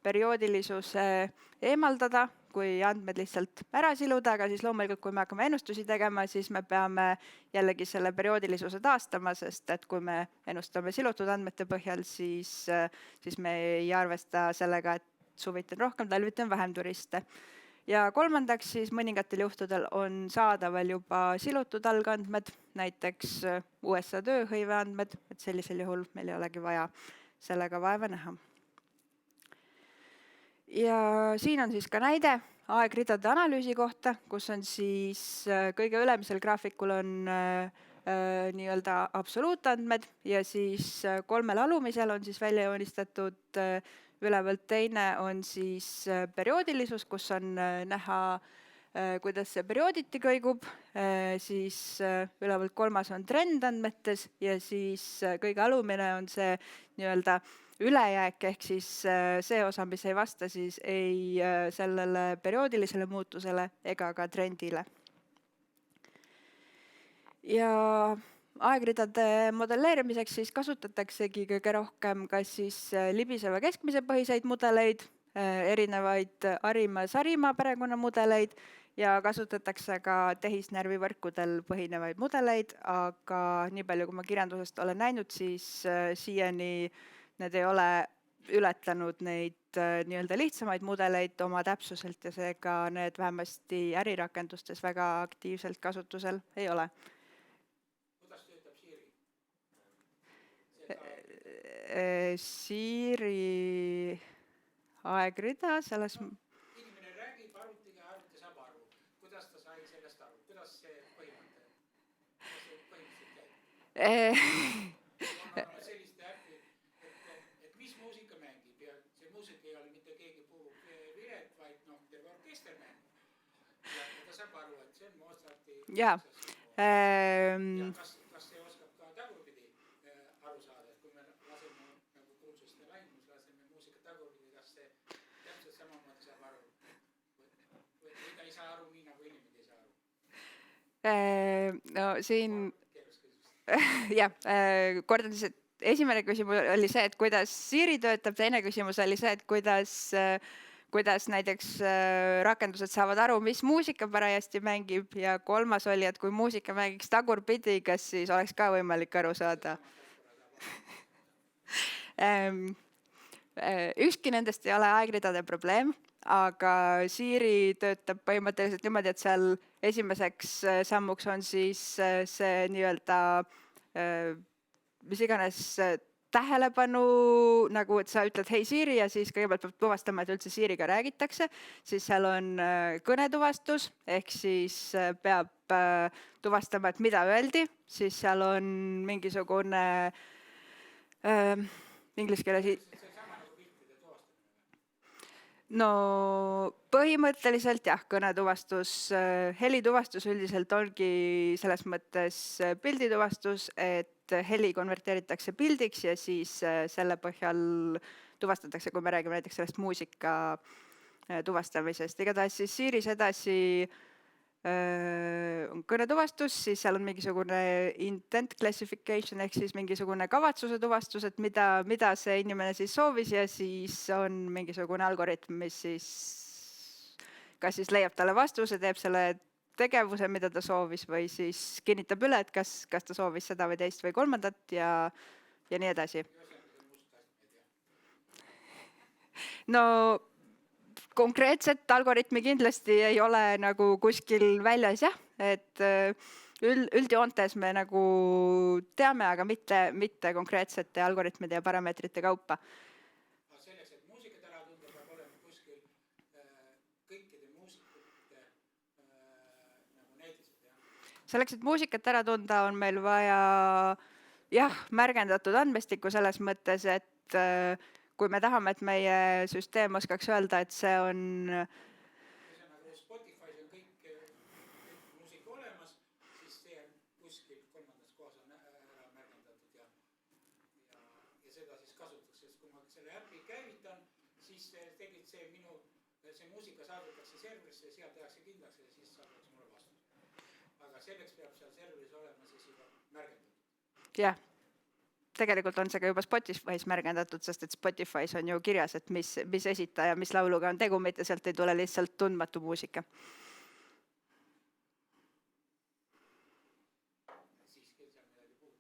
perioodilisuse eemaldada, kui andmed lihtsalt ära siluda, aga siis loomulikult, kui me hakkame ennustusi tegema, siis me peame jällegi selle perioodilisuse taastama, sest et kui me ennustame silutud andmete põhjal, siis me ei arvesta sellega, et suviti on rohkem, talviti on vähem turiste. Ja kolmandaks siis mõningatel juhtudel on saadaval juba silutud algandmed, näiteks USA tööhõive andmed, et sellisel juhul meil ei olegi vaja sellega vaeva näha. Ja siin on siis ka näide aegridade analüüsi kohta, kus on siis kõige ülemisel graafikul on nii-öelda absoluutandmed ja siis kolmel alumisel on siis välja joonistatud ülevalt teine on siis perioodilisus, kus on näha, kuidas see periooditi kõigub, siis ülevalt kolmas on trendandmetes ja siis kõige alumine on see nii-öelda ülejääk ehk siis see osa, mis ei vasta siis ei sellele perioodilisele muutusele ega ka trendile. Ja aegridade modelleerimiseks siis kasutataksegi kõige rohkem kas siis libiseva keskmise põhiseid mudeleid, erinevaid Arima-Sarima perekonnamudeleid ja kasutatakse ka tehisnärvivõrkudel põhinevaid mudeleid, aga nii palju, kui ma kirjandusest olen näinud, siis siiani need ei ole ületanud neid nii-öelda lihtsamaid mudeleid oma täpsuselt ja seega need vähemasti ärirakendustes väga aktiivselt kasutusel ei ole. Kuidas töötab Siri? Siri aegrida selles... Inimene räägib arvutiga, arvuti saab aru. Kuidas ta sai sellest aru? Kuidas see põhimõtteliselt käib? On sellist äppi, et mis muusika mängib ja see muusika ei ole mitte keegi puhub vilet, vaid terve orkester mängib. Ja ta saab aru, et see on Mozarti... Ja, kas see oskab ka tagurpidi aru saada, et kui me laseme nagu kursuste laimus, laseme muusika tagurpidi, kas see täpselt samamoodi saab aru? Või ta ei saa aru nii, nagu inimene ei saa aru? No siin... Jah, kordan siis, et esimene küsimus oli see, et kuidas Siri töötab, teine küsimus oli see, et kuidas näiteks rakendused saavad aru, mis muusika parajasti mängib ja kolmas oli, et kui muusika mängiks tagurpidi, kas siis oleks ka võimalik aru saada? Ükski nendest ei ole aegridade probleem, aga Siri töötab põhimõtteliselt niimoodi, et seal esimeseks sammuks on siis see nii-öelda mis iganes tähelepanu, nagu et sa ütled hei Siri ja siis kõigepealt peab tuvastama, et üldse Siriga räägitakse, siis seal on kõnetuvastus ehk siis peab tuvastama, et mida öeldi, siis seal on mingisugune inglise keeles... No põhimõtteliselt jah, kõnetuvastus, helituvastus üldiselt ongi selles mõttes pildituvastus, et heli konverteeritakse pildiks ja siis selle põhjal tuvastatakse, kui me räägime näiteks sellest muusika tuvastamisest. Igatahes siis Siris edasi on kõnetuvastus, siis seal on mingisugune intent classification ehk siis mingisugune kavatsuse tuvastus, et mida see inimene siis soovis ja siis on mingisugune algoritm, mis siis kas siis leiab talle vastuse, teeb selle tegevuse, mida ta soovis või siis kinnitab üle, et kas ta soovis seda või teist või kolmandat ja nii edasi. No konkreetset algoritmi kindlasti ei ole nagu kuskil väljas jah, et üldjoontes me nagu teame, aga mitte konkreetsete algoritmide ja parameetrite kaupa. Selleks, et muusikat ära tunda, peab olema kuskil kõikide muusikute nagu näitised, jah? Selleks, et muusikat ära tunda, on meil vaja jah, märgendatud andmestikku selles mõttes, et kui me tahame, et meie süsteem oskaks öelda, et see on... Nagu Spotify's on kõik muusika olemas, siis see on kuskil kolmandas kohas on ära märgendatud ja seda siis kasutatakse, sest kui ma selle äpi käivitan, siis tegelikult see muusika saadetakse serverisse see seal tehakse kindlaks ja siis saadetakse mulle vastus. Aga selleks peab seal serveris olema siis juba märgendatud. Jah, tegelikult on see ka juba Spotify's märgendatud, sest et Spotify's on ju kirjas, et mis esitaja, mis lauluga on tegu, mitte sealt ei tule lihtsalt tundmatu muusika. Siiski seal midagi puud.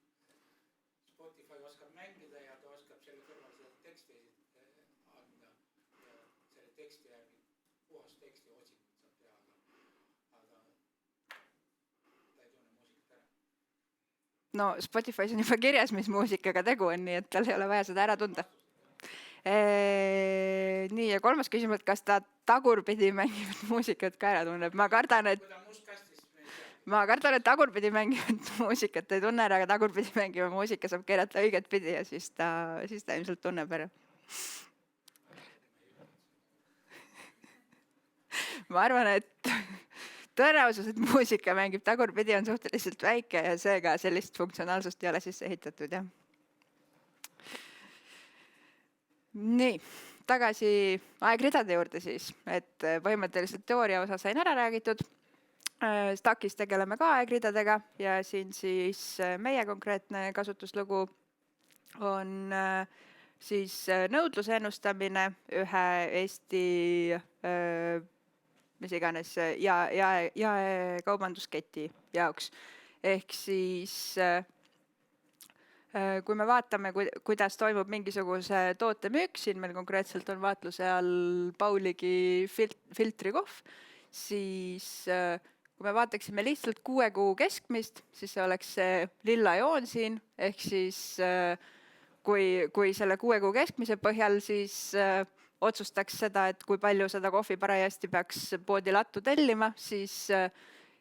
Spotify oskab mängida ja ta oskab selle kõrval seda teksti anda ja selle teksti järgi puhas teksti otsingut saab teha, aga ta ei tunne muusikat ära. No Spotify's on juba kirjas, mis muusikaga tegu on, nii et tal ei ole vaja seda ära tunda. Nii, ja kolmas küsimus, et kas ta tagurpidi mängivat muusikat ka ära tunneb? Ma kardan, et tagurpidi mängivat muusikat ei tunne ära, aga tagurpidi mängiva muusika saab keerata õiget pidi ja siis ta ilmselt tunneb ära. Ma arvan, et tõenäosus, et muusika mängib tagurpidi on suhteliselt väike ja seega sellist funktsionaalsust ei ole sisse ehitatud, jah. Nii, tagasi aegridade juurde siis, et põhimõtteliselt teooria osa sain ära räägitud. Stackis tegeleme ka aegridadega ja siin siis meie konkreetne kasutuslugu on siis nõudluse ennustamine ühe Eesti mis iganes jaekaubandusketti jaoks. Ehk siis kui me vaatame, kuidas toimub mingisuguse toote müük, siin meil konkreetselt on vaatluse all Pauligi filtrikohv, siis kui me vaataksime lihtsalt 6 kuu keskmist, siis see oleks see lilla joon siin, ehk siis kui selle 6 kuu keskmise põhjal siis otsustaks seda, et kui palju seda kohvi parajasti peaks poodi lattu tellima, siis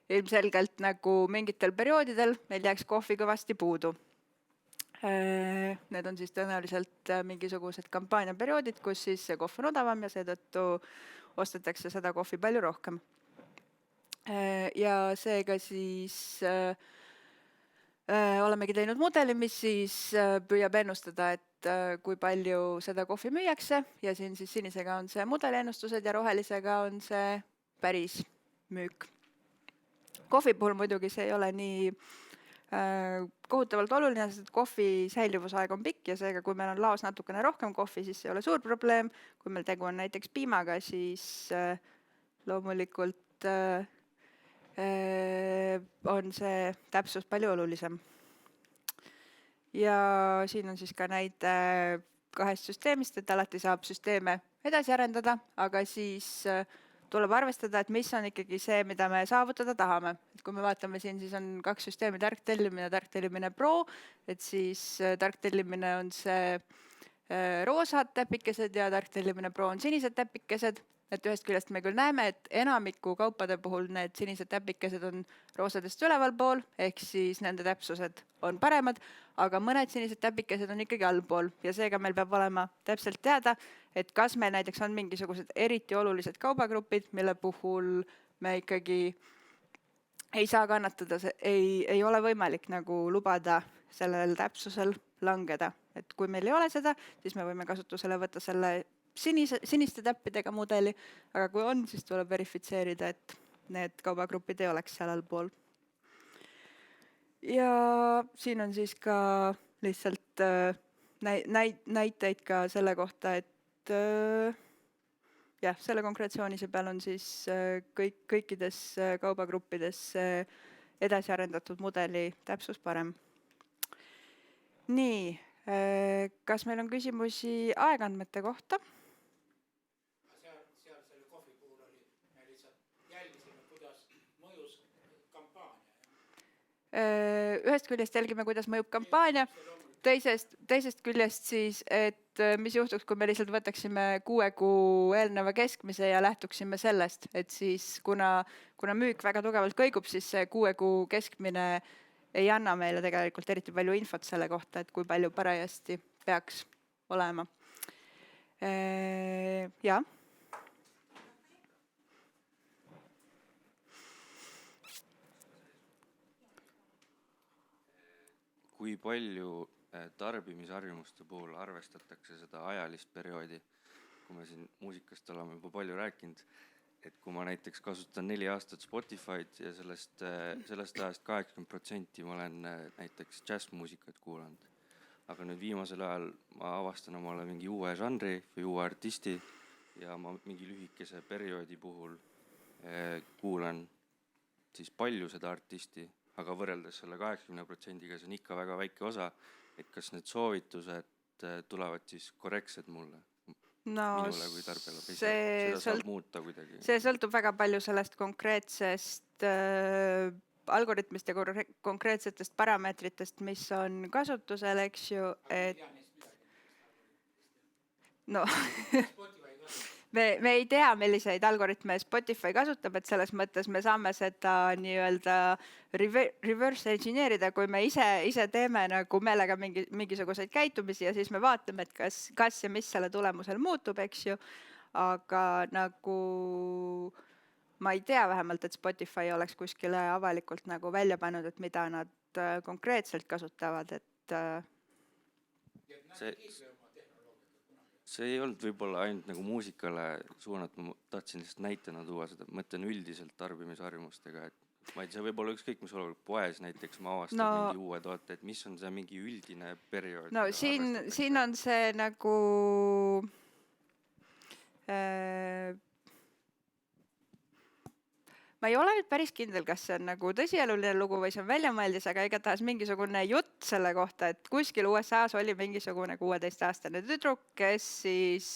ilmselgelt nagu mingitel perioodidel meil jääks kohvi kõvasti puudu. Need on siis tõenäoliselt mingisugused kampaaniaperioodid, kus siis see kohv on odavam ja seetõttu ostetakse seda kohvi palju rohkem. Ja seega siis olemegi teinud mudeli, mis siis püüab ennustada, et kui palju seda kohvi müüakse ja siin siis sinisega on see mudeliennustused ja rohelisega on see päris müük. Kohvi puhul muidugi see ei ole nii kohutavalt oluline, sest kohvi säilivusaeg on pikk ja seega kui meil on laos natukene rohkem kohvi, siis see ei ole suur probleem. Kui meil tegu on näiteks piimaga, siis loomulikult on see täpsus palju olulisem. Ja siin on siis ka näide 2 süsteemist, et alati saab süsteeme edasi arendada, aga siis tuleb arvestada, et mis on ikkagi see, mida me saavutada tahame. Et kui me vaatame siin, siis on 2 süsteemi, tark tellimine Pro, et siis tark tellimine on see roosad täpikesed ja tark tellimine Pro on sinised täpikesed. Et ühest küljest me küll näeme, et enamiku kaupade puhul need sinised täpikesed on roosadest üleval pool, ehk siis nende täpsused on paremad, aga mõned sinised täpikesed on ikkagi allpool ja seega meil peab olema täpselt teada, et kas meil näiteks on mingisugused eriti olulised kaubagrupid, mille puhul me ikkagi ei saa kannatada, ei ole võimalik nagu lubada sellel täpsusel langeda. Et kui meil ei ole seda, siis me võime kasutusele võtta selle siniste täppidega mudeli, aga kui on, siis tuleb verifitseerida, et need kaubagrupid ei oleks seal allpool. Ja siin on siis ka lihtsalt näiteid ka selle kohta, et jah, selle konkreetsioonise peal on siis kõikides kaubagruppides edasi arendatud mudeli täpsus parem. Nii, kas meil on küsimusi aegandmete kohta? Seal selle kohvi puhul oli, me lihtsalt jälgisime, kuidas mõjus kampaania. Ühest küljest jälgime, kuidas mõjub kampaania, teisest küljest siis, et mis juhtuks, kui me lihtsalt võtaksime 6 kuu eelneva keskmise ja lähtuksime sellest, et siis kuna müük väga tugevalt kõigub, siis see 6 kuu keskmine ei anna meile tegelikult eriti palju infot selle kohta, et kui palju parajasti peaks olema. Jah. Kui palju tarbimisharjumuste puhul arvestatakse seda ajalist perioodi, kui me siin muusikast oleme juba palju rääkinud, et kui ma näiteks kasutan 4 aastat Spotify'd ja sellest ajast 80% ma olen näiteks džässmuusikat kuulanud. Aga nüüd viimasel ajal ma avastan omale mingi uue žanri või uue artisti ja ma mingi lühikese perioodi puhul kuulan siis palju seda artisti, aga võrreldes selle 80%-ga see on ikka väga väike osa, et kas need soovitused tulevad siis korrektsed mulle? No minule kui tarbijale või see seda saab muuta kuidagi? see sõltub väga palju sellest konkreetsest algoritmist ja konkreetsetest parameetritest, mis on kasutusel, eks ju, et no me ei tea, milliseid algoritme Spotify kasutab, et selles mõttes me saame seda nii-öelda reverse engineerida, kui me ise teeme nagu meelega mingisuguseid käitumisi ja siis me vaatame, et kas ja mis selle tulemusel muutub, eks ju. Aga nagu ma ei tea vähemalt, et Spotify oleks kuskile avalikult nagu välja pannud, et mida nad konkreetselt kasutavad, et see ei olnud võib-olla ainult nagu muusikale suunat, ma tahtsin lihtsalt näitena tuua seda, mõtlen üldiselt tarbimisharjumustega, et ma ei tea, see võib olla ükskõik, mis olema poes näiteks, ma avastan mingi uue toote, et mis on see mingi üldine periood? No siin on see nagu ma ei ole nüüd päris kindel, kas see on nagu tõsieluline lugu või see on väljamõeldis, aga igatahes mingisugune jutt selle kohta, et kuskil USA-s oli mingisugune 16-aastane tüdruk, kes siis,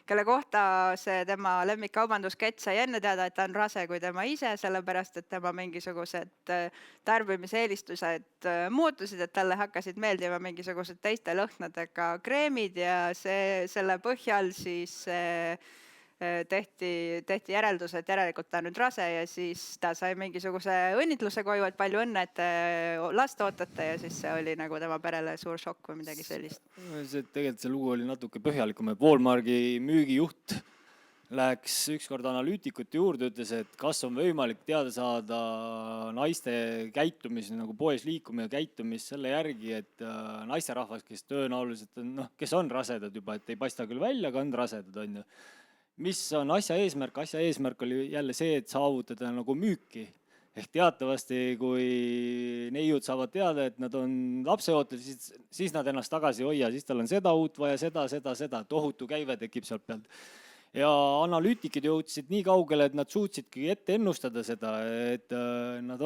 kelle kohta see tema lemmikkaubanduskett sai enne teada, et ta on rase kui tema ise, sellepärast et tema mingisugused tarbimiseelistused muutusid, et talle hakkasid meeldima mingisugused teiste lõhnadega kreemid ja selle põhjal siis tehti järeldus, et järelikult ta on nüüd rase ja siis ta sai mingisuguse õnnitluse koju, et palju õnne, et te last ootate ja siis see oli nagu tema perele suur šokk või midagi sellist. Tegelikult see lugu oli natuke põhjalikum, et Walmarti müügijuht läks ükskord analüütikute juurde, ütles, et kas on võimalik teada saada naiste käitumist, nagu poes liikumine käitumist selle järgi, et naisterahvas, kes tõenäoliselt on, kes on rasedad juba, et ei paista küll välja, aga on rasedad, on ju. Mis on asja eesmärk? Asja eesmärk oli jälle see, et saavutada nagu müüki. Ehk teatavasti, kui neiud saavad teada, et nad on lapseootel, siis nad ennast tagasi ei hoia, siis tal on seda uut vaja, seda, tohutu käive tekib sealt pealt. Ja analüütikid jõudsid nii kaugele, et nad suutsidki ette ennustada seda, et nad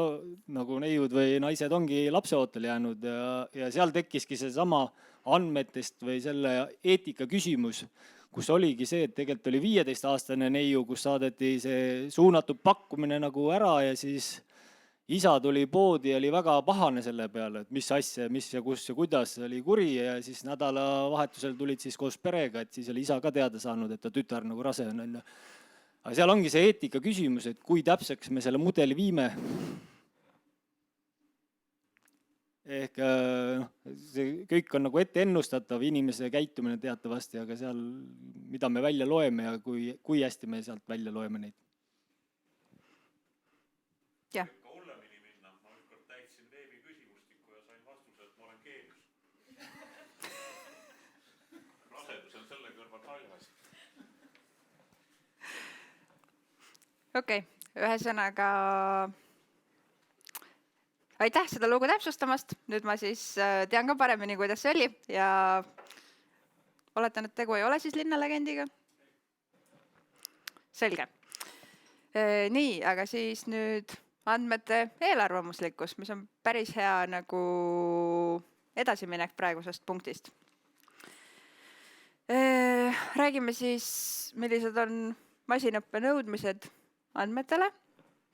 nagu neiud või naised ongi lapseootel jäänud ja seal tekkiski see sama andmetest või selle eetika küsimus, kus oligi see, et tegelikult oli 15-aastane neiu, kus saadeti see suunatud pakkumine nagu ära ja siis isa tuli poodi ja oli väga pahane selle peale, et mis asja, mis ja kus ja kuidas oli kuri ja siis nädalavahetusel tulid siis koos perega, et siis oli isa ka teada saanud, et ta tütar nagu rase on. Aga seal ongi see eetika küsimus, et kui täpseks me selle mudeli viime. Ehk see kõik on nagu ette ennustatav inimese käitumine teatavasti, aga seal, mida me välja loeme ja kui hästi me sealt välja loeme neid. Jah. Ka hullemini minna. Ma ükskord täitsin veebi küsimustikku ja sain vastuse, et ma olen geenius. Rasedus on selle kõrval naljas. Okei, ühesõnaga aitäh seda lugu täpsustamast. Nüüd ma siis tean ka paremini, kuidas see oli ja oletan, et tegu ei ole siis linnalegendiga. Selge. Nii, aga siis nüüd andmete eelarvamuslikkus, mis on päris hea nagu edasiminek praegusest punktist. Räägime siis, millised on masinõppe nõudmised andmetele.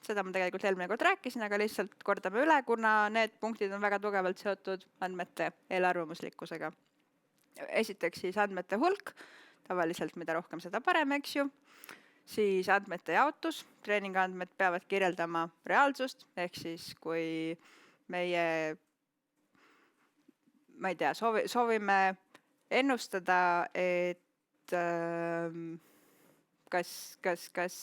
Seda ma tegelikult eelmine kord rääkisin, aga lihtsalt kordame üle, kuna need punktid on väga tugevalt seotud andmete eelarvamuslikkusega. Esiteks siis andmete hulk, tavaliselt mida rohkem, seda parem, eks ju. Siis andmete jaotus, treeningandmed peavad kirjeldama reaalsust, ehk siis kui meie, ma ei tea, soovime ennustada, et kas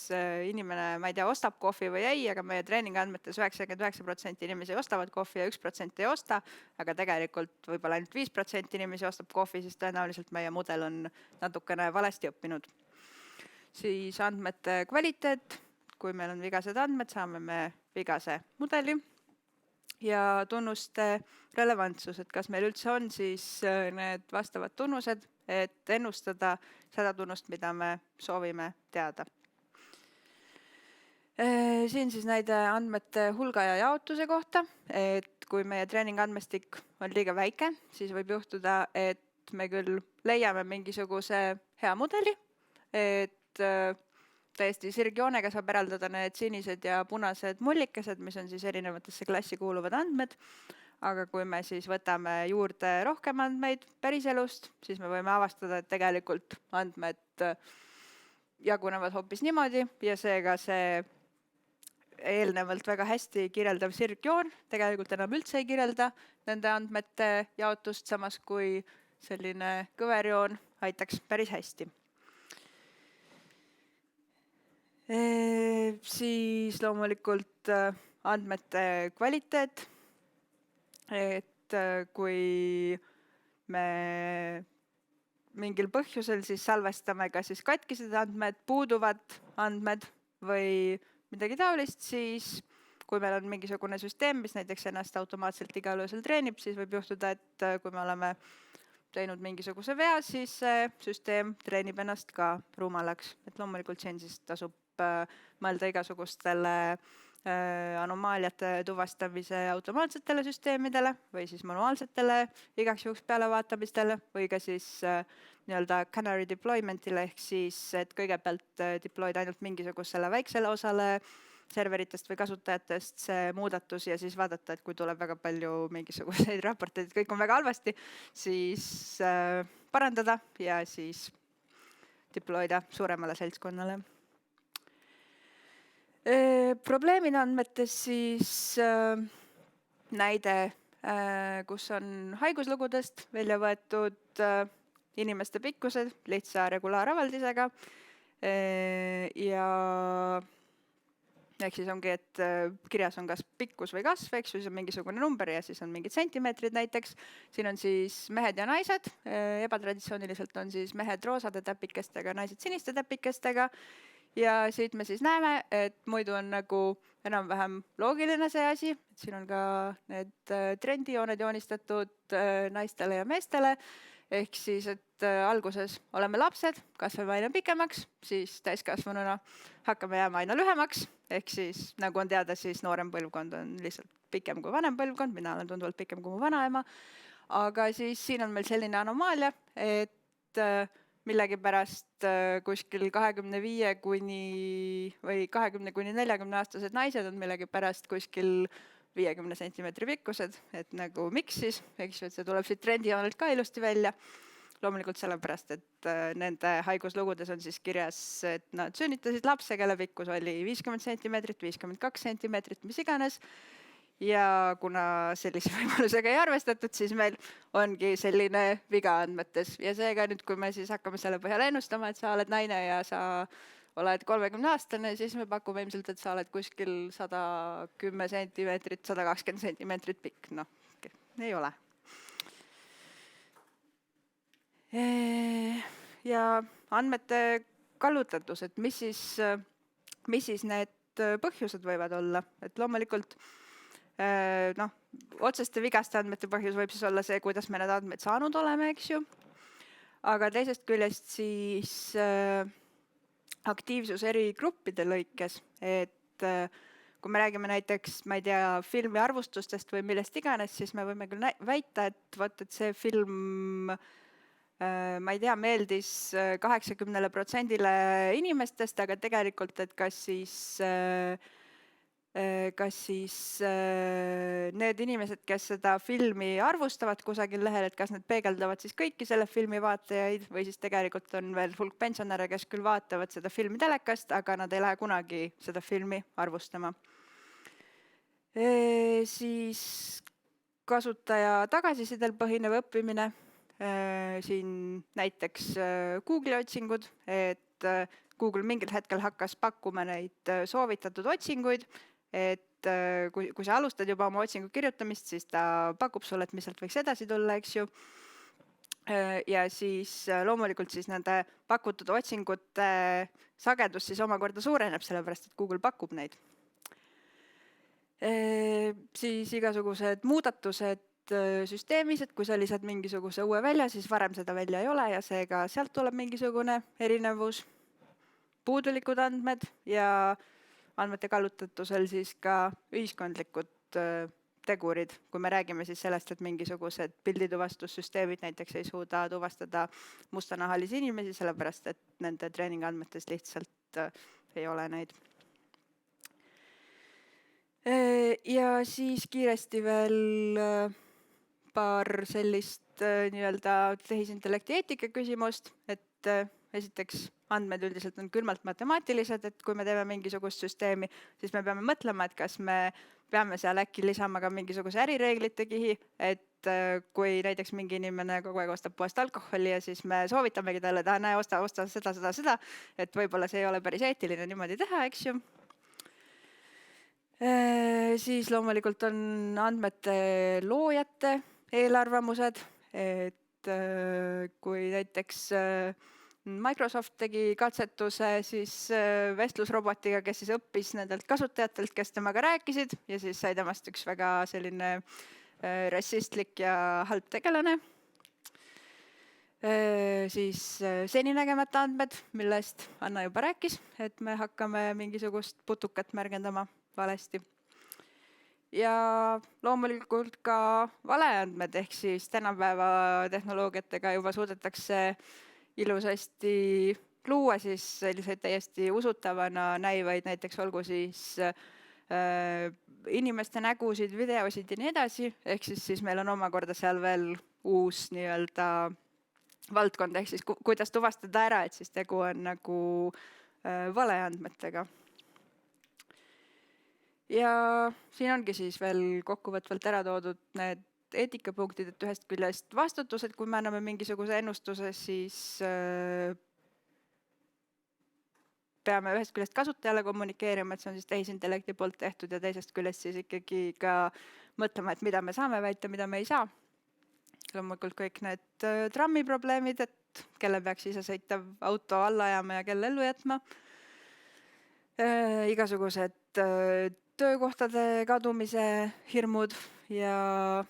inimene, ma ei tea, ostab kohvi või ei, aga meie treeningandmetes 99% inimesi ostavad kohvi ja 1% ei osta, aga tegelikult võib-olla ainult 5% inimesi ostab kohvi, siis tõenäoliselt meie mudel on natukene valesti õppinud. siis andmete kvaliteet, kui meil on vigased andmed, saame me vigase mudeli ja tunnuste relevantsus, et kas meil üldse on siis need vastavad tunnused, et ennustada seda tunnust, mida me soovime teada. Siin siis näide andmete hulga ja jaotuse kohta, et kui meie treeningandmestik on liiga väike, siis võib juhtuda, et me küll leiame mingisuguse hea mudeli, et täiesti sirgjoonega saab eraldada need sinised ja punased mullikesed, mis on siis erinevatesse klassi kuuluvad andmed. Aga kui me siis võtame juurde rohkem andmeid päriselust, siis me võime avastada, et tegelikult andmed jagunevad hoopis niimoodi ja seega see eelnevalt väga hästi kirjeldav sirgjoon tegelikult enam üldse ei kirjelda nende andmete jaotust, samas kui selline kõverjoon aitaks päris hästi. Siis loomulikult andmete kvaliteet, et kui me mingil põhjusel siis salvestame ka siis katkised andmed, puuduvad andmed või midagi taolist, siis kui meil on mingisugune süsteem, mis näiteks ennast automaatselt igal öösel treenib, siis võib juhtuda, et kui me oleme teinud mingisuguse vea, siis see süsteem treenib ennast ka rumalaks. Et loomulikult siin siis tasub mõelda igasugustele anomaaliate tuvastamise automaatsetele süsteemidele või siis manuaalsetele igaks juhuks pealevaatamistele või ka siis nii-öelda canary deployment'ile ehk siis, et kõigepealt deploy'd ainult mingisugusele väiksele osale serveritest või kasutajatest see muudatus ja siis vaadata, et kui tuleb väga palju mingisuguseid raporteid, et kõik on väga halvasti, siis parandada ja siis deploy'da suuremale seltskonnale. Probleemid andmetes siis näide, kus on haiguslugudest välja võetud inimeste pikkused lihtsa regulaaravaldisega ja ehk siis ongi, et kirjas on kas pikkus või kasv, eks siis on mingisugune number ja siis on mingid sentimeetrid näiteks. Siin on siis mehed ja naised, ebatraditsiooniliselt on siis mehed roosade täpikestega, naised siniste täpikestega. Ja siit me siis näeme, et muidu on nagu enam-vähem loogiline see asi, et siin on ka need trendijooned joonistatud naistele ja meestele, ehk siis, et alguses oleme lapsed, kasvame aina pikemaks, siis täiskasvanuna hakkame jääma aina lühemaks, ehk siis nagu on teada, siis noorem põlvkond on lihtsalt pikem kui vanem põlvkond, mina olen tunduvalt pikem kui mu vanaema, aga siis siin on meil selline anomaalia, et millegipärast kuskil 25 või 20 kuni 40 aastased naised on millegipärast kuskil 50 sentimeetri pikkused, et nagu miks siis, eks ju, et see tuleb siit trendijoonelt ka ilusti välja. Loomulikult sellepärast, et nende haiguslugudes on siis kirjas, et nad sünnitasid lapse, kelle pikkus oli 50 sentimeetrit, 52 sentimeetrit, mis iganes. Ja kuna sellise võimalusega ei arvestatud, siis meil ongi selline viga andmetes. Ja seega nüüd, kui me siis hakkame selle põhjal ennustama, et sa oled naine ja sa oled 30-aastane, siis me pakume ilmselt, et sa oled kuskil 110 sentimeetrit, 120 sentimeetrit pikk. Noh, ei ole. Ja andmete kallutatus, et mis siis need põhjused võivad olla, et loomulikult otseste vigaste andmete põhjus võib siis olla see, kuidas me need andmed saanud oleme, eks ju. Aga teisest küljest siis aktiivsus eri gruppide lõikes, et kui me räägime näiteks, ma ei tea, filmi arvustustest või millest iganes, siis me võime küll väita, et see film, ma ei tea, meeldis 80% inimestest, aga tegelikult, et kas siis need inimesed, kes seda filmi arvustavad kusagil lehel, et kas need peegeldavad siis kõiki selle filmi vaatajaid või siis tegelikult on veel hulk pensionäre, kes küll vaatavad seda filmi telekast, aga nad ei lähe kunagi seda filmi arvustama. Siis kasutaja tagasisidel põhinev õppimine, siin näiteks Google'i otsingud, et Google mingil hetkel hakkas pakkuma neid soovitatud otsinguid, et kui sa alustad juba oma otsingu kirjutamist, siis ta pakub sulle, et mis sealt võiks edasi tulla, eks ju. Ja siis loomulikult siis nende pakutud otsingute sagedus siis omakorda suureneb, sellepärast et Google pakub neid. Siis igasugused muudatused süsteemis, et kui sa lisad mingisuguse uue välja, siis varem seda välja ei ole ja seega sealt tuleb mingisugune erinevus. Puudulikud andmed ja andmete kallutatusel siis ka ühiskondlikud tegurid, kui me räägime siis sellest, et mingisugused pildituvastussüsteemid näiteks ei suuda tuvastada mustanahalisi inimesi, sellepärast et nende treeningandmetes lihtsalt ei ole neid. Ja siis kiiresti veel paar sellist nii-öelda tehisintellekti eetika küsimust, et esiteks andmed üldiselt on külmalt matemaatilised, et kui me teeme mingisugust süsteemi, siis me peame mõtlema, et kas me peame seal äkki lisama ka mingisuguse ärireeglite kihi, et kui näiteks mingi inimene kogu aeg ostab poest alkoholi ja siis me soovitamegi talle, et näe, osta seda, et võib-olla see ei ole päris eetiline niimoodi teha, eks ju. Siis loomulikult on andmete loojate eelarvamused, et kui näiteks Microsoft tegi katsetuse siis vestlusrobotiga, kes siis õppis nendelt kasutajatelt, kes temaga rääkisid ja siis sai temast üks väga selline rassistlik ja halb tegelane. Siis seninägemata andmed, millest Anna juba rääkis, et me hakkame mingisugust putukat märgendama valesti. Ja loomulikult ka valeandmed, ehk siis tänapäeva tehnoloogiatega juba suudetakse ilusasti luua siis selliseid täiesti usutavana näivaid, näiteks olgu siis inimeste nägusid, videosid ja nii edasi, ehk siis meil on omakorda seal veel uus nii-öelda valdkond, ehk siis kuidas tuvastada ära, et siis tegu on nagu valeandmetega. Ja siin ongi siis veel kokkuvõtvalt ära toodud need eetikapunktid, et ühest küljest vastutused, kui me anname mingisuguse ennustuse, siis peame ühest küljest kasutajale kommunikeerima, et see on siis tehisintellekti poolt tehtud ja teisest küljest siis ikkagi ka mõtlema, et mida me saame väita, mida me ei saa. Loomulikult kõik need trammiprobleemid, et kelle peaks isesõitav auto alla ajama ja kelle ellu jätma. Igasugused töökohtade kadumise hirmud ja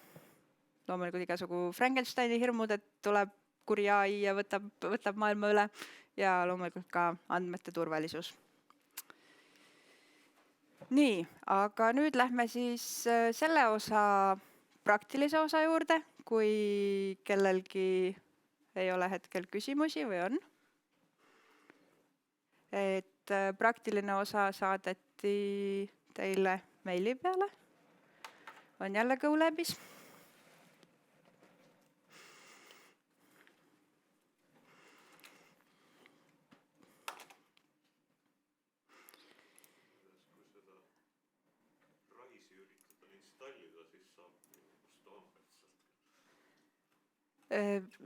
loomulikult igasugu Frankensteini hirmud, et tuleb kuri AI ja võtab maailma üle ja loomulikult ka andmete turvalisus. Nii, aga nüüd lähme siis selle osa praktilise osa juurde, kui kellelgi ei ole hetkel küsimusi või on. Et praktiline osa saadeti teile meili peale. On jälle GoLabis.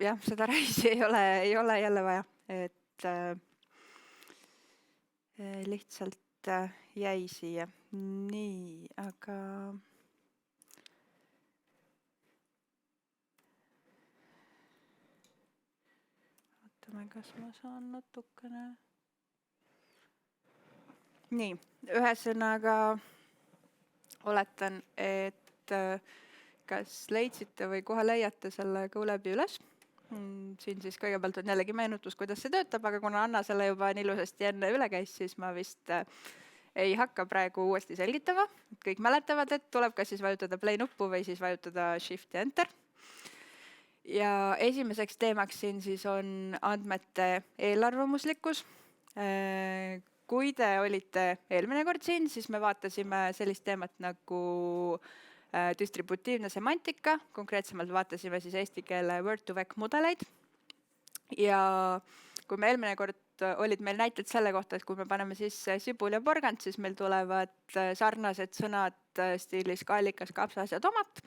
Jah, seda raisi ei ole jälle vaja, et lihtsalt jäi siia. Nii, aga vaatame, kas ma saan natukene. Nii, ühesõnaga oletan, et kas leidsite või kohe leiate selle GoLabi üles. Siin siis kõigepealt on jällegi meenutus, kuidas see töötab, aga kuna Anna selle juba nii ilusasti enne üle käis, siis ma vist ei hakka praegu uuesti selgitama. Kõik mäletavad, et tuleb kas siis vajutada play nuppu või siis vajutada shift ja enter. Ja esimeseks teemaks siin siis on andmete eelarvamuslikkus. Kui te olite eelmine kord siin, siis me vaatasime sellist teemat nagu distributiivne semantika, konkreetsemalt vaatasime siis eesti keele word-to-vec mudeleid. Ja kui me eelmine kord olid meil näited selle kohta, et kui me paneme sisse sibul ja porgand, siis meil tulevad sarnased sõnad stiilis kaalikas, kapsas ja tomat,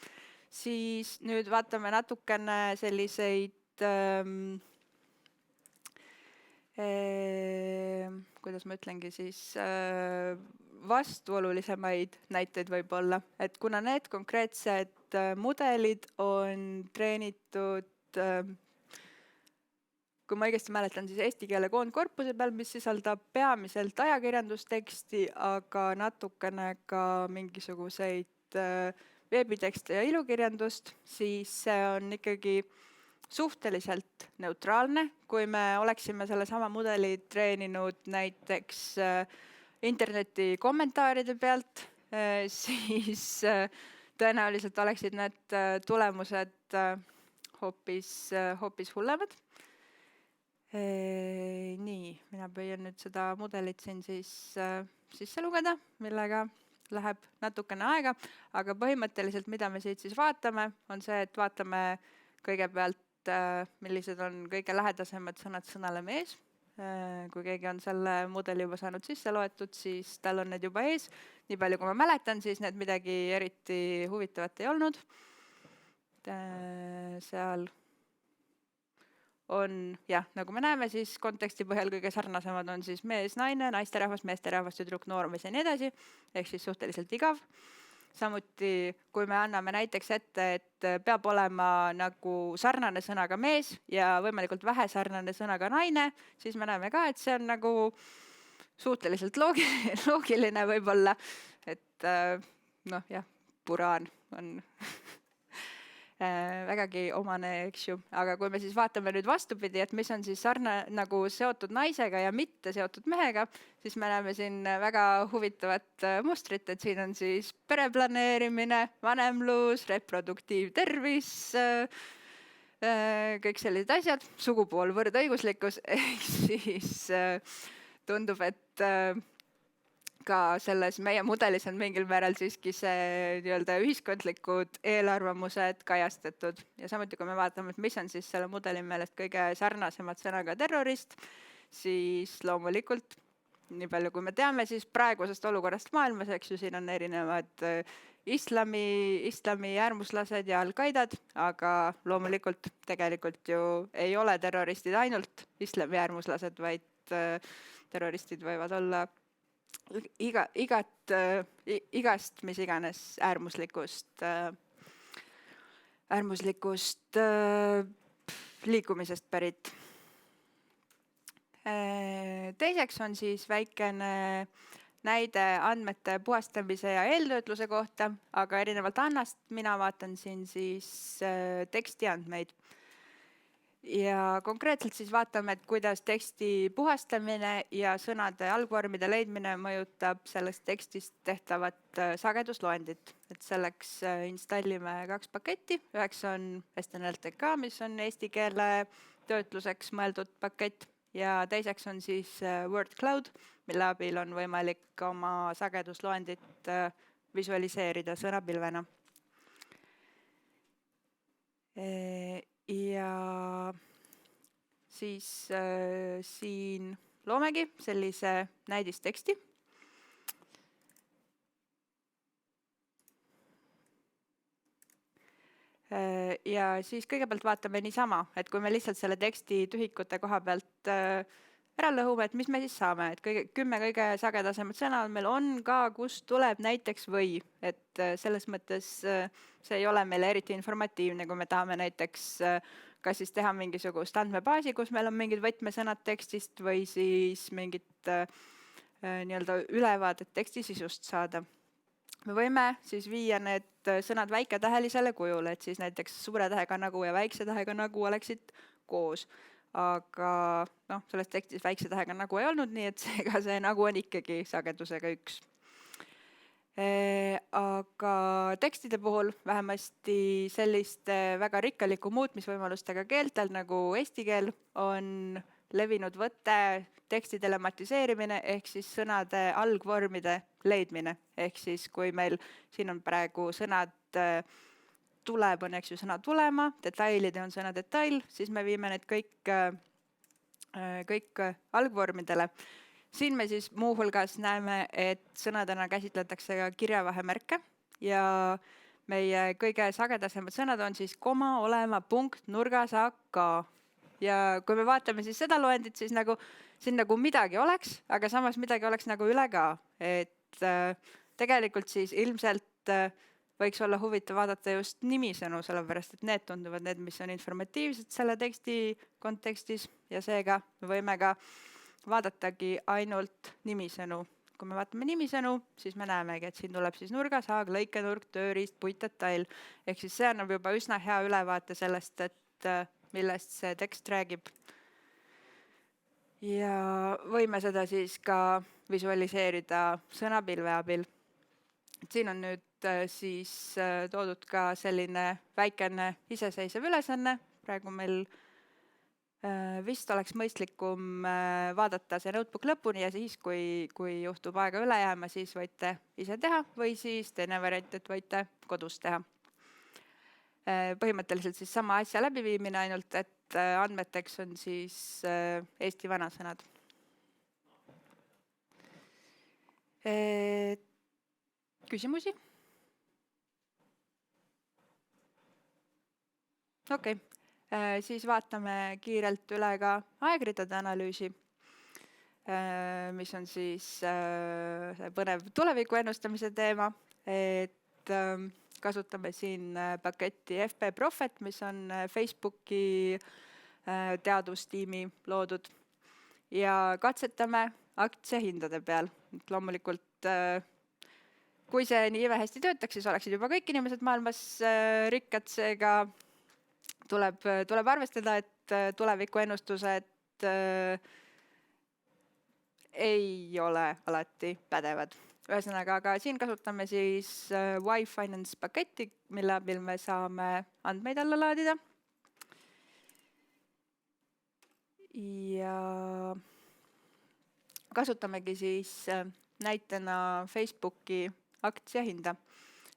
siis nüüd vaatame natukene selliseid kuidas ma ütlengi siis vastuolulisemaid näiteid võib-olla, et kuna need konkreetsed mudelid on treenitud kui ma õigesti mäletan, siis eesti keele koondkorpuse peal, mis sisaldab peamiselt ajakirjandusteksti, aga natukene ka mingisuguseid veebitekste ja ilukirjandust, siis see on ikkagi suhteliselt neutraalne. Kui me oleksime sellesama mudeli treeninud näiteks interneti kommentaaride pealt, siis tõenäoliselt oleksid need tulemused hoopis hullemad. Nii, mina püüan nüüd seda mudelit siin siis sisse lugeda, millega läheb natukene aega, aga põhimõtteliselt, mida me siit siis vaatame, on see, et vaatame kõigepealt, millised on kõige lähedasemad sõnad sõnale mees. Kui keegi on selle mudeli juba saanud sisse loetud, siis tal on need juba ees. Nii palju, kui ma mäletan, siis need midagi eriti huvitavat ei olnud. Seal on, jah, nagu me näeme, siis konteksti põhjal kõige sarnasemad on siis mees, naine, naisterahvas, meesterahvas, tüdruk, noormees ja nii edasi, ehk siis suhteliselt igav. Samuti, kui me anname näiteks ette, et peab olema nagu sarnane sõnaga mees ja võimalikult vähe sarnane sõnaga naine, siis me näeme ka, et see on nagu suhteliselt loogiline võib-olla, et noh, jah, puraan on vägagi omane, eks ju. Aga kui me siis vaatame nüüd vastupidi, et mis on siis nagu seotud naisega ja mitte seotud mehega, siis me näeme siin väga huvitavat mustrit, et siin on siis pereplaneerimine, vanemlus, reproduktiivtervis, kõik sellised asjad, sugupool, võrdõiguslikkus, ehk siis tundub, et ka selles meie mudelis on mingil määral siiski see nii-öelda ühiskondlikud eelarvamused kajastatud. Ja samuti, kui me vaatame, et mis on siis selle mudeli meelest kõige sarnasemad sõnaga terrorist, siis loomulikult, nii palju kui me teame, siis praegusest olukorrast maailmas, eks ju, siin on erinevad islami äärmuslased ja Al-Qaidad, aga loomulikult tegelikult ju ei ole terroristid ainult islami äärmuslased, vaid terroristid võivad olla igast mis iganes äärmuslikust liikumisest pärit. Teiseks on siis väikene näide andmete puhastamise ja eeltöötluse kohta, aga erinevalt Annast mina vaatan siin siis tekstiandmeid. Ja konkreetselt siis vaatame, et kuidas teksti puhastamine ja sõnade algvormide leidmine mõjutab sellest tekstist tehtavat sagedusloendit. Et selleks installime 2 paketti. Üheks on STNLTK, mis on eesti keele töötluseks mõeldud pakett, ja teiseks on siis WordCloud, mille abil on võimalik oma sagedusloendit visualiseerida sõnapilvena. Ja siis siin loomegi sellise näidisteksti. Ja siis kõigepealt vaatame niisama, et kui me lihtsalt selle teksti tühikute koha pealt ära lõhume, et mis me siis saame, et 10 kõige sagedasemat sõna meil on ka, kust tuleb näiteks või, et selles mõttes see ei ole meile eriti informatiivne, kui me tahame näiteks kas siis teha mingisugust andmebaasi, kus meil on mingid võtmesõnad tekstist või siis mingit nii-öelda ülevaadet teksti sisust saada. Me võime siis viia need sõnad väiketähelisele kujule, et siis näiteks suure tähega nagu ja väikse tähega nagu oleksid koos. Aga noh, selles tekstis väikse tähega nagu ei olnud, nii et seega see nagu on ikkagi sagedusega 1. Aga tekstide puhul vähemasti selliste väga rikkaliku muutmisvõimalustega keeltel nagu eesti keel on levinud võte tekstide lematiseerimine ehk siis sõnade algvormide leidmine. Ehk siis kui meil siin on praegu sõnad tuleb on, eks ju, sõna tulema, detailide on sõna detail, siis me viime need kõik algvormidele. Siin me siis muuhulgas näeme, et sõnadena käsitletakse ka kirjavahemärke ja meie kõige sagedasemad sõnad on siis koma, olema, punkt, nurgas, AK. Ja kui me vaatame siis seda loendit, siis nagu siin nagu midagi oleks, aga samas midagi oleks nagu üle ka. Et tegelikult siis ilmselt võiks olla huvitav vaadata just nimisõnu, sellepärast et need tunduvad need, mis on informatiivsed selle teksti kontekstis ja seega me võime ka vaadatagi ainult nimisõnu. Kui me vaatame nimisõnu, siis me näemegi, et siin tuleb siis nurgasaag, lõikenurk, tööriist, puitdetail. Ehk siis see annab juba üsna hea ülevaate sellest, et millest see tekst räägib. Ja võime seda siis ka visualiseerida sõnapilve abil. Siin on nüüd siis toodud ka selline väikene iseseisev ülesanne. Praegu meil vist oleks mõistlikum vaadata see notebook lõpuni ja siis, kui juhtub aega üle jääma, siis võite ise teha või siis teine variant, et võite kodus teha. Põhimõtteliselt siis sama asja läbiviimine, ainult et andmeteks on siis eesti vanasõnad. Küsimusi? Okei. Siis vaatame kiirelt üle ka aegridade analüüsi, mis on siis põnev tuleviku ennustamise teema. Et kasutame siin paketti FP Prophet, mis on Facebooki teadustiimi loodud ja katsetame aktsiahindade peal. Loomulikult, kui see nii hästi töötaks, siis oleksid juba kõik inimesed maailmas rikkad, seega tuleb arvestada, et tulevikuennustused ei ole alati pädevad. Ühesõnaga, aga siin kasutame siis Y-Finance paketti, mille abil me saame andmeid alla laadida. Ja kasutamegi siis näitena Facebooki aktsiahinda.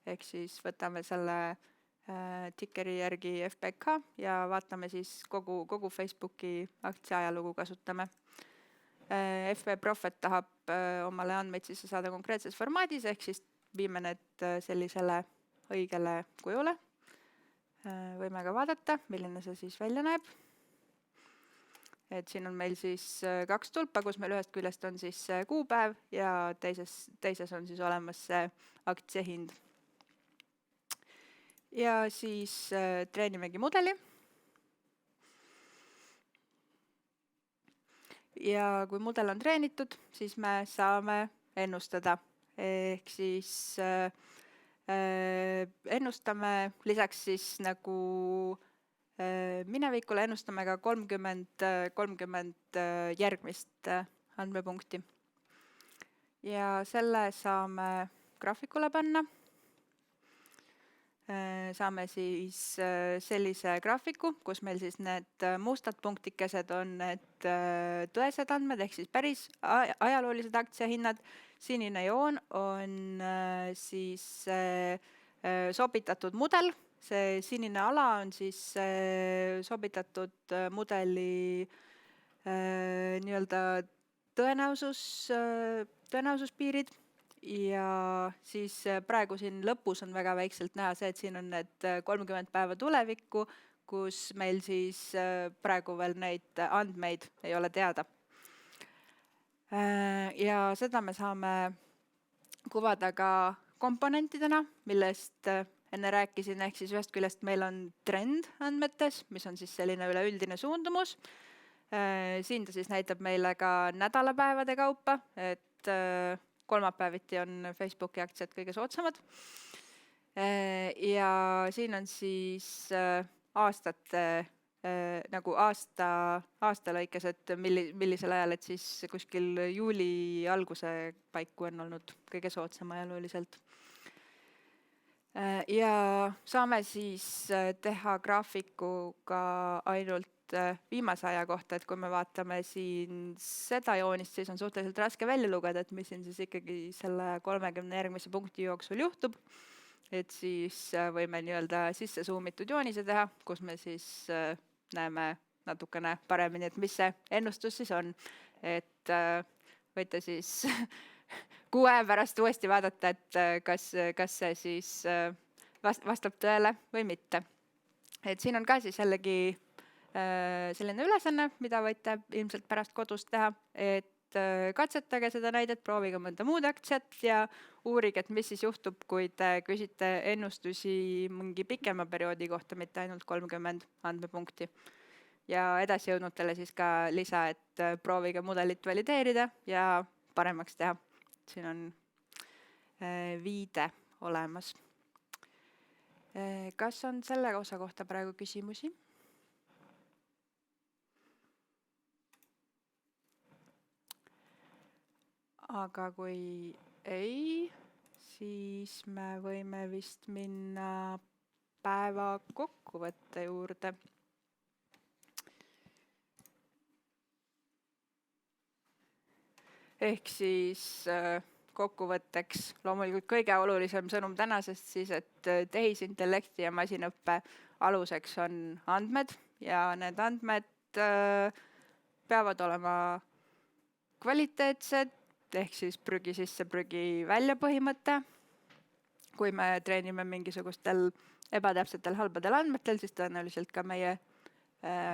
Ehk siis võtame selle tikkeri järgi FBK ja vaatame siis kogu Facebooki aktsiaajalugu kasutame. FB Prophet tahab omale andmeid sisse saada konkreetses formaadis, ehk siis viime need sellisele õigele kujule. Võime ka vaadata, milline see siis välja näeb. Et siin on meil siis 2 tulpa, kus meil ühest küljest on siis kuupäev ja teises on siis olemas see aktsiahind. Ja siis treenimegi mudeli. Ja kui mudel on treenitud, siis me saame ennustada. Ehk siis ennustame lisaks siis nagu minevikule ennustame ka 30 järgmist andmepunkti. Ja selle saame graafikule panna. Saame siis sellise graafiku, kus meil siis need mustad punktikesed on need tõesed andmed, ehk siis päris ajaloolised aktsiahinnad. Sinine joon on siis sobitatud mudel. See sinine ala on siis sobitatud mudeli nii-öelda tõenäosuspiirid. Ja siis praegu siin lõpus on väga väikselt näha see, et siin on need 30 päeva tulevikku, kus meil siis praegu veel neid andmeid ei ole teada. Ja seda me saame kuvada ka komponentidena, millest enne rääkisin, ehk siis ühest küljest meil on trend andmetes, mis on siis selline üleüldine suundumus. Siin ta siis näitab meile ka nädalapäevade kaupa, et kolmapäeviti on Facebooki aktsiad kõige soodsamad. Ja siin on siis aastate, nagu aasta lõikes, et millisel ajal, et siis kuskil juuli alguse paiku on olnud kõige soodsam ajalooliselt. Ja saame siis teha graafiku ka ainult viimase aja kohta, et kui me vaatame siin seda joonist, siis on suhteliselt raske välja lugeda, et mis siin siis ikkagi selle 30 järgmise punkti jooksul juhtub. Et siis võime nii-öelda sisse zoomitud joonise teha, kus me siis näeme natukene paremini, et mis see ennustus siis on. Et võite siis 6 aja pärast uuesti vaadata, et kas see siis vastab tõele või mitte. Et siin on ka siis jällegi selline ülesanne, mida võite ilmselt pärast kodus teha, et katsetage seda näidet, proovige mõnda muud aktsiat ja uurige, et mis siis juhtub, kui te küsite ennustusi mingi pikema perioodi kohta, mitte ainult 30 andmepunkti. Ja edasi jõudnutele siis ka lisa, et proovige mudelit valideerida ja paremaks teha. Siin on viide olemas. Kas on selle osa kohta praegu küsimusi? Aga kui ei, siis me võime vist minna päeva kokkuvõtte juurde. Ehk siis kokkuvõtteks loomulikult kõige olulisem sõnum tänasest siis, et tehisintellekti ja masinõppe aluseks on andmed ja need andmed peavad olema kvaliteetsed, ehk siis prügi sisse, prügi välja põhimõte. Kui me treenime mingisugustel ebatäpsetel halbadel andmetel, siis tõenäoliselt ka meie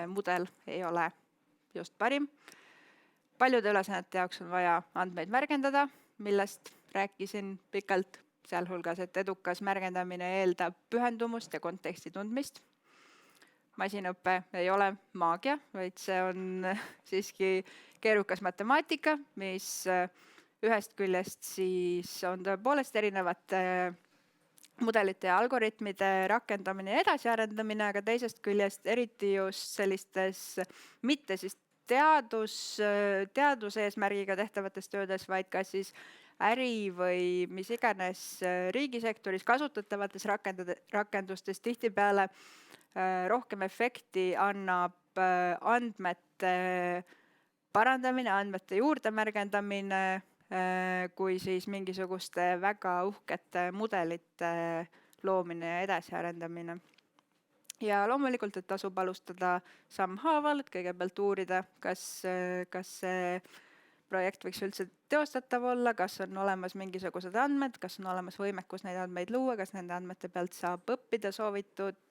mudel ei ole just parim. Paljude ülesannete jaoks on vaja andmeid märgendada, millest rääkisin pikalt, sealhulgas, et edukas märgendamine eeldab pühendumust ja konteksti tundmist. Masinõpe ei ole maagia, vaid see on siiski keerukas matemaatika, mis ühest küljest siis on tõepoolest erinevate mudelite ja algoritmide rakendamine ja edasiarendamine, aga teisest küljest eriti just sellistes mitte siis teaduse eesmärgiga tehtavates töödes, vaid ka siis äri või mis iganes riigisektoris kasutatavates rakendustes tihtipeale rohkem efekti annab andmete parandamine, andmete juurde märgendamine, kui siis mingisuguste väga uhkete mudelite loomine ja edasiarendamine. Ja loomulikult, et tasub alustada sammhaaval, et kõigepealt uurida, kas see projekt võiks üldse teostatav olla, kas on olemas mingisugused andmed, kas on olemas võimekus neid andmeid luua, kas nende andmete pealt saab õppida soovitud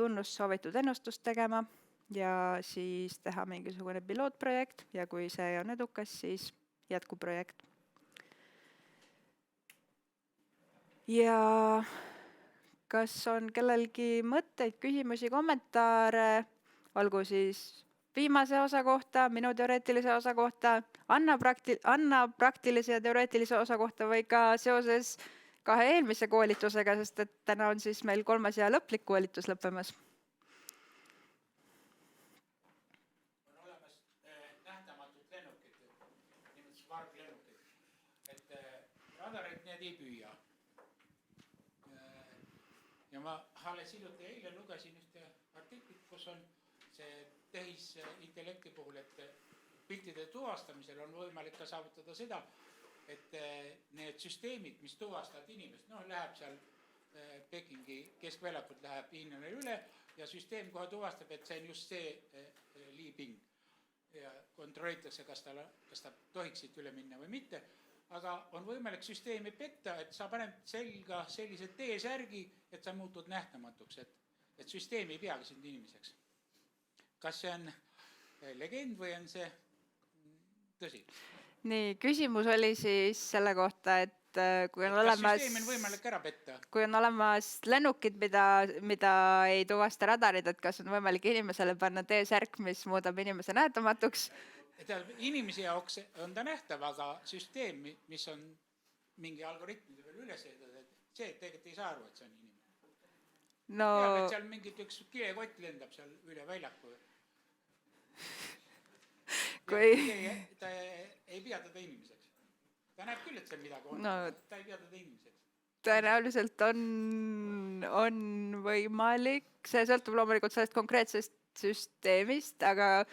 tunnust, soovitud ennustust tegema ja siis teha mingisugune pilootprojekt ja kui see on edukas, siis jätkuprojekt. Ja kas on kellelgi mõtteid, küsimusi, kommentaare, olgu siis viimase osa kohta, minu teoreetilise osa kohta, Anna praktilise ja teoreetilise osa kohta või ka seoses 2 eelmise koolitusega, sest et täna on siis meil 3. ja lõplik koolitus lõppemas. On olemas nähtamatud lennukid, nimelt varglennukid, et radarid need ei püüa. Ja ma alles hiljuti eile lugesin ühte artiklit, kus on see tehisintellekti puhul, et piltide tuvastamisel on võimalik ka saavutada seda, et need süsteemid, mis tuvastavad inimest, läheb seal Pekingi keskväljakult läheb inimene üle ja süsteem kohe tuvastab, et see on just see Li Ping. Ja kontrollitakse, kas ta tohiks siit üle minna või mitte. Aga on võimalik süsteemi petta, et sa paned selga sellise T-särgi, et sa muutud nähtamatuks, et süsteem ei peagi sind inimeseks. Kas see on legend või on see tõsi? Nii, küsimus oli siis selle kohta, et kui on olemas lennukid, mida ei tuvasta radarid, et kas on võimalik inimesele panna T-särk, mis muudab inimese nähtamatuks? Inimese jaoks on ta nähtav, aga süsteem, mis on mingi algoritmide veel üles ehitatud, et see tegelikult ei saa aru, et see on inimene. Teab, et seal mingit üks kilekott lendab seal üle väljaku. Ta ei pea teda inimeseks. Ta näeb küll, et see midagi on, ta ei pea teda inimeseks. Tõenäoliselt on võimalik, see sõltub loomulikult sellest konkreetsest süsteemist, aga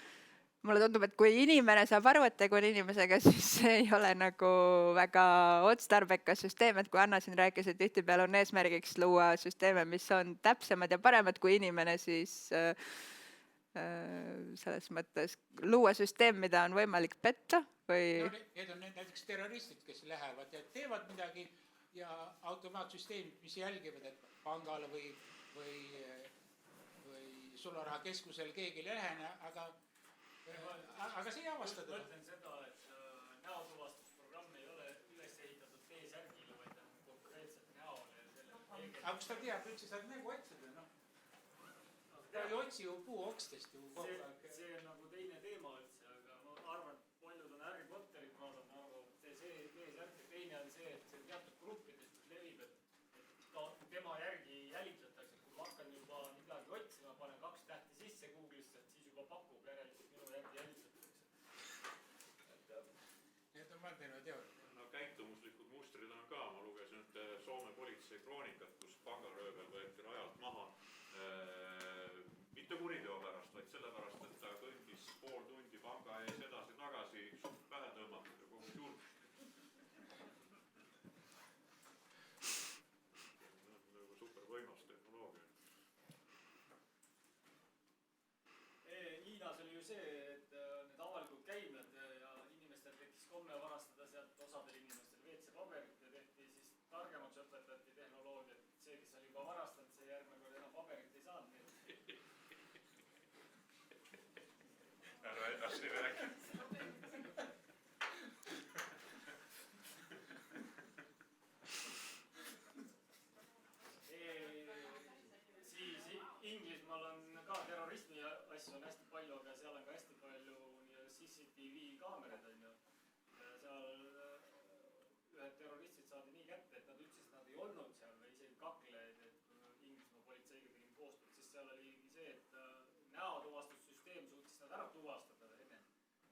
mulle tundub, et kui inimene saab aru, et tegu on inimesega, siis see ei ole nagu väga otstarbekas süsteem, et kui Anna siin rääkis, et tihtipeale on eesmärgiks luua süsteeme, mis on täpsemad ja paremad kui inimene, siis selles mõttes luua süsteem, mida on võimalik petta või... Need on näiteks terroristid, kes lähevad ja teevad midagi ja automaatsüsteemid, mis jälgivad, et pangale või sularahakeskusel keegi ei lähene, aga aga see ei avasta teda. Mõtlen seda, et näotuvastusprogramm ei ole üles ehitatud T-särgile, vaid on konkreetselt näole ja selle. Aga kus ta teab üldse saad nägu otsida, noh. Ta ei otsi ju puuokstest ju kogu aeg. See on nagu teine teema üldse, aga ma arvan, et paljud on Harry Potterit vaadanud, aga see T-särk ja teine on see, et see teatud gruppidest levib, et tema järgi jälitatakse, kui ma hakkan juba midagi otsima, panen 2 tähti sisse Google'isse, siis juba pakub järelikult minu järgi jälitatakse. Need on vandenõu teooriad. No käitumuslikud mustrid on ka, ma lugesin Soome politsei kroonikat, kus pangaröövel võeti rajalt maha mitte kuriteo pärast, vaid sellepärast, et ta kõndis pool tundi panga ees edasi-tagasi, suht pähe tõmmatud ja kogu juurde. Nagu supervõimas tehnoloogia. Hiinas oli ju see, et need avalikud käimlad ja inimestel tekkis komme varastada sealt osadel inimestel WC-paberit ja tehti siis targemaks, õpetati tehnoloogiat. See, kes oli juba varastanud, see järgmine kord enam paberit ei saanud. Ära edasi räägi. Siis Inglismaal on ka terrorismi asju on hästi palju, aga seal on ka hästi palju CCTV kaameraid on ju. Seal ühed terroristid saadi nii kätte, et nad ütlesid, et nad ei olnud seal või isegi kaklejaid, et kui Inglismaa politseiga tegin koostööd, siis seal oli see, et näotuvastussüsteem suutis nad ära tuvastada enne.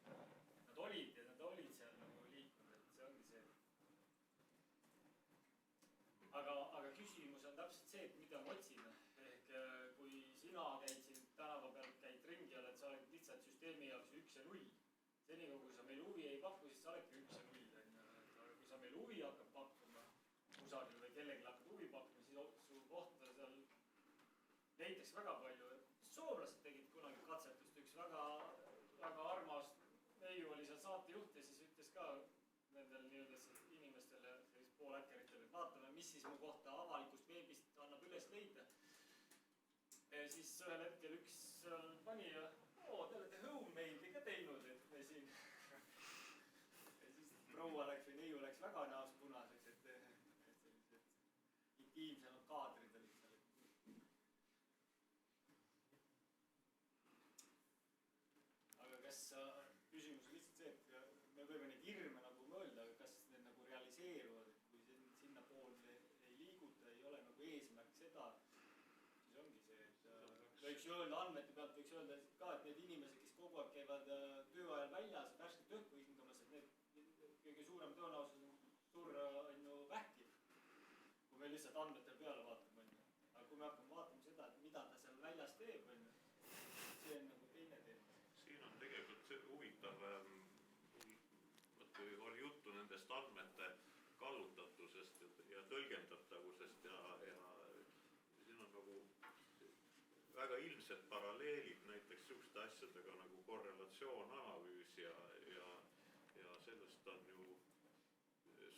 Nad olid seal nagu liikunud, et see ongi see. Aga küsimus on täpselt see, et mida me otsime. Ehk kui sina käid siin tänava peal, käid ringi ja oled, sa oled lihtsalt süsteemi jaoks 1 ja 0. Senikaua, kui sa meil huvi ei paku, siis sa oledki 1 ja 0. Aga kui sa meil huvi hakkab pakkuma kusagil või kellelgi hakkab huvi pakkuma, siis su kohta seal leitakse väga palju. Soomlased tegid kunagi katsetust, üks väga armas neiu oli seal saatejuht ja siis ütles ka nendel nii-öelda inimestele, poolhäkkeritele, et vaatame, mis siis mu kohta avalikust veebist annab üles leida. Siis ühel hetkel üks pani ja te olete homemade'i ka teinud, et me siin. Ja siis proua läks või neiu läks väga näos punaseks, et sellised intiimsemad kaadrid olid seal. Aga kas küsimus on lihtsalt see, et me võime neid hirme nagu mõelda, aga kas need nagu realiseeruvad, et kui sinna poole ei liiguta, ei ole nagu eesmärk seda, siis ongi see, et võiks ju öelda andmete pealt, võiks öelda ka, et need inimesed, kes kogu aeg käivad tööajal väljas värsket õhku hindamas, et need kõige suurem tõenäosus on surra on ju vähki, kui me lihtsalt andmetel peale vaatame. Aga kui me hakkame vaatama seda, et mida ta seal väljas teeb, see on nagu teine teema. Siin on tegelikult see huvitav, oli juttu nendest andmete kallutatusest ja tõlgendatavusest ja siin on nagu väga ilmsed paralleelid näiteks niisuguste asjadega nagu korrelatsioonanalüüs ja sellest on ju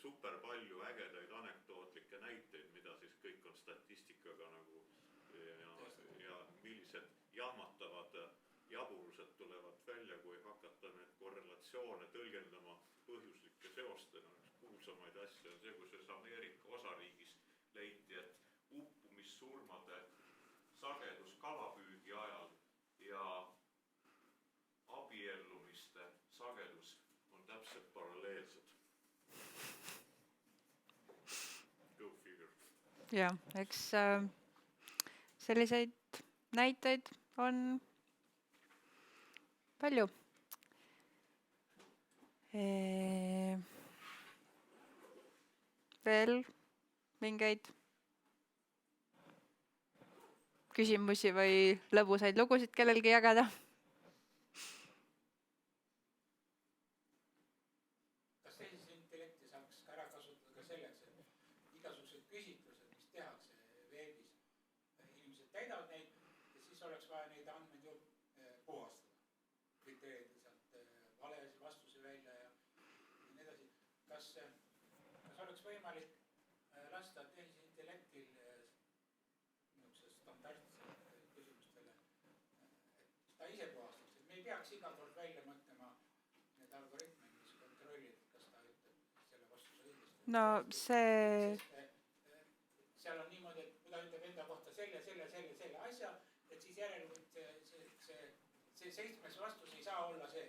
super palju ägedaid anekdootlikke näiteid, mida siis kõik on statistikaga nagu ja millised jahmatavad jaburused tulevad välja, kui hakata need korrelatsioone tõlgendama põhjuslike seostena. Kuulsamaid asju on see, kus Ameerika osariigis leiti, et uppumissurmade sagedus kalapüügi ajal ja abiellumiste sagedus on täpselt paralleelsed. Go figure. Ja, eks selliseid näiteid on palju. Veel mingeid küsimusi või lõbusaid lugusid kellelgi jagada? Kas tehisintellekti saaks ära kasutada ka selleks, et igasugused küsitlused, mis tehakse veebis, inimesed täidavad neid ja siis oleks vaja neid andmeid ju puhastada, filtreerida sealt vale vastuse välja ja nii edasi. Kas oleks võimalik lasta tehisintellektil standardsele küsimustele, et ta ise puhastaks, et me ei peaks iga kord välja neid algoritme, mis kontrollivad, kas ta ütleb selle vastuse õigesti. no see, Seal on niimoodi, et kui ta ütleb enda kohta selle asja, et siis järelikult see 7. vastus ei saa olla see.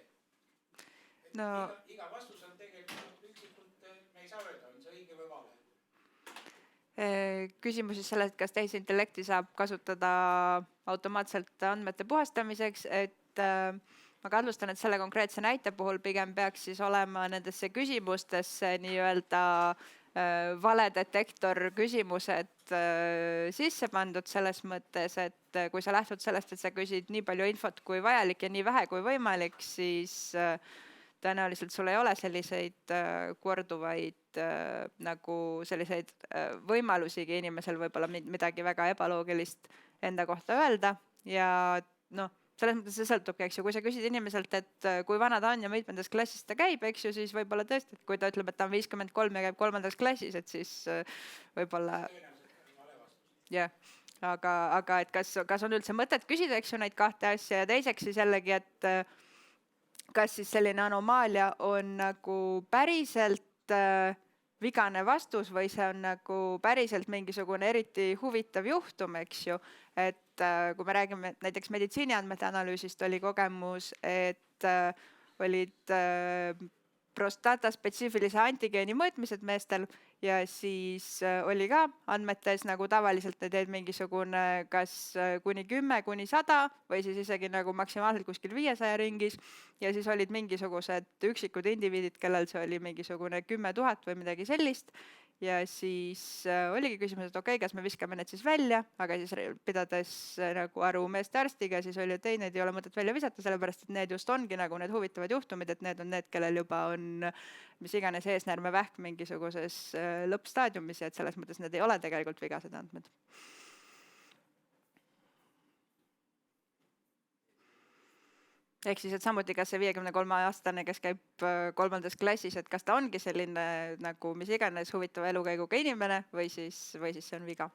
no Iga vastus on tegelikult üksikult, me ei saa öelda, on see õige või vale. küsimus siis sellest, kas tehisintellekti saab kasutada automaatselt andmete puhastamiseks, et ma kahtlustan, et selle konkreetse näite puhul pigem peaks siis olema nendesse küsimustesse nii-öelda valedetektor küsimused sisse pandud selles mõttes, et kui sa lähtud sellest, et sa küsid nii palju infot kui vajalik ja nii vähe kui võimalik, siis tõenäoliselt sul ei ole selliseid korduvaid nagu selliseid võimalusigi inimesel võib-olla midagi väga ebaloogilist enda kohta öelda ja noh, selles mõttes see sõltubki, eks ju, kui sa küsid inimeselt, et kui vana ta on ja mitmendas klassis ta käib, eks ju, siis võib-olla tõesti, et kui ta ütleb, et ta on 53 ja käib 3. klassis, et siis võib-olla jah, aga et kas on üldse mõtet küsida, eks ju, neid kahte asja ja teiseks siis jällegi, et kas siis selline anomaalia on nagu päriselt vigane vastus või see on nagu päriselt mingisugune eriti huvitav juhtum, eks ju, et kui me räägime näiteks meditsiiniandmete analüüsist, oli kogemus, et olid prostata spetsiifilise antigeeni mõõtmised meestel ja siis oli ka andmetes nagu tavaliselt teed mingisugune kas kuni 10 kuni 100 või siis isegi nagu maksimaalselt kuskil 500 ringis ja siis olid mingisugused üksikud indiviidid, kellel see oli mingisugune 10 000 või midagi sellist ja siis oligi küsimus, et okei, kas me viskame need siis välja, aga siis pidades nagu aru meeste arstiga, siis oli, et ei, need ei ole mõtet välja visata, sellepärast et need just ongi nagu need huvitavad juhtumid, et need on need, kellel juba on mis iganes eesnäärmevähk mingisuguses lõppstaadiumis ja et selles mõttes need ei ole tegelikult vigased andmed. Ehk siis, et samuti, kas see 53-aastane, kes käib 3. klassis, et kas ta ongi selline nagu mis iganes huvitava elukäiguga inimene või siis see on viga?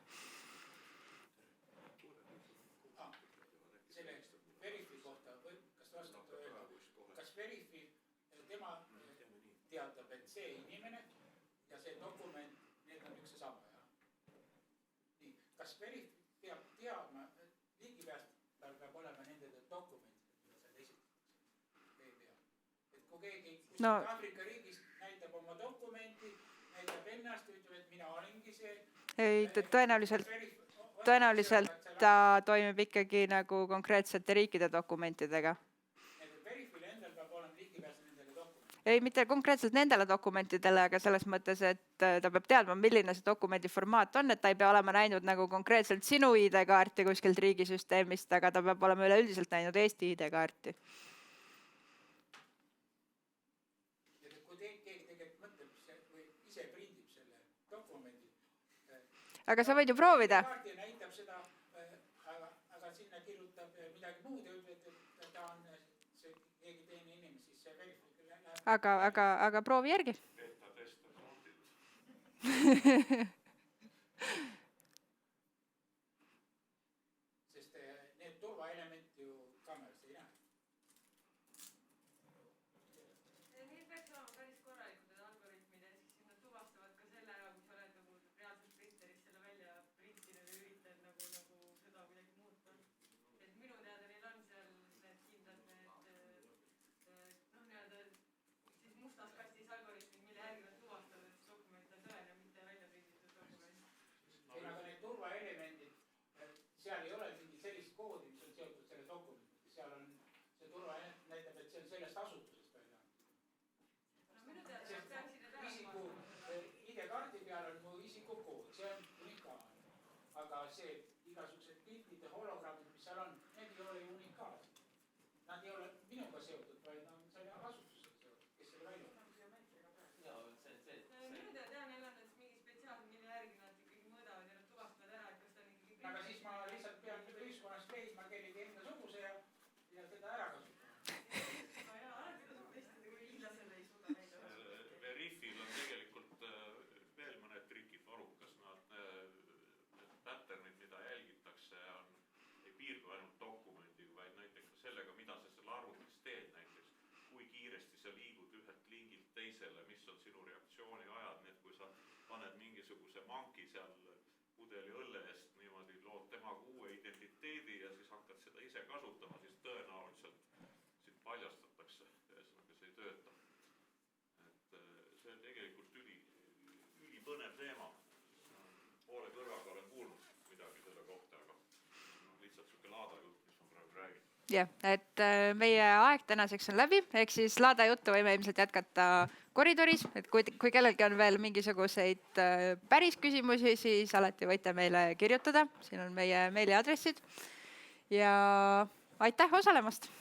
Selle Veriffi kohta, kas te oskate öelda, kas Veriffi, tema teatab, et see inimene ja see dokument, need on üks ja sama, jah? Nii, kas Veriff peab teadma, ligipääs tal peab olema nendele dokumentidele? Keegi Aafrika riigist näitab oma dokumenti, näitab ennast, ütleb, et mina olengi see. Ei, tõenäoliselt ta toimib ikkagi nagu konkreetsete riikide dokumentidega. Veriffil endal peab olema ligipääs nendele dokumentidele. Ei, mitte konkreetselt nendele dokumentidele, aga selles mõttes, et ta peab teadma, milline see dokumendi formaat on, et ta ei pea olema näinud nagu konkreetselt sinu ID-kaarti kuskilt riigisüsteemist, aga ta peab olema üleüldiselt näinud Eesti ID-kaarti. Aga sa võid ju proovida. Näitab seda, aga sinna kirjutab midagi muud ja ütleb, et ta on see keegi teine inimene, siis see Veriff läheb. Aga proovi järgi. Sest need turvaelement ju kaameras ei näe. Need peaks olema päris korralikud need algoritmid ja siis nad tuvastavad ka selle ära, kui sa oled nagu reaalselt printeris selle välja printinud ja üritad nagu seda midagi muuta. Et minu teada neil on seal need kindlad nii-öelda siis mustas kastis algoritmid, mille järgi nad tuvastavad, et dokument on tõene, mitte välja prinditud. Monkey seal pudeli õlle eest niimoodi lood temaga uue identiteedi ja siis hakkad seda ise kasutama, siis tõenäoliselt sind paljastatakse, ühesõnaga see ei tööta. Et see on tegelikult ülipõnev teema. Poole kõrvaga olen kuulnud midagi selle kohta, aga lihtsalt siuke laada jutt, mis ma praegu räägin. jah, et meie aeg tänaseks on läbi, ehk siis laada juttu võime ilmselt jätkata koridoris, et kui kellelgi on veel mingisuguseid päris küsimusi, siis alati võite meile kirjutada, siin on meie meiliaadressid ja aitäh osalemast!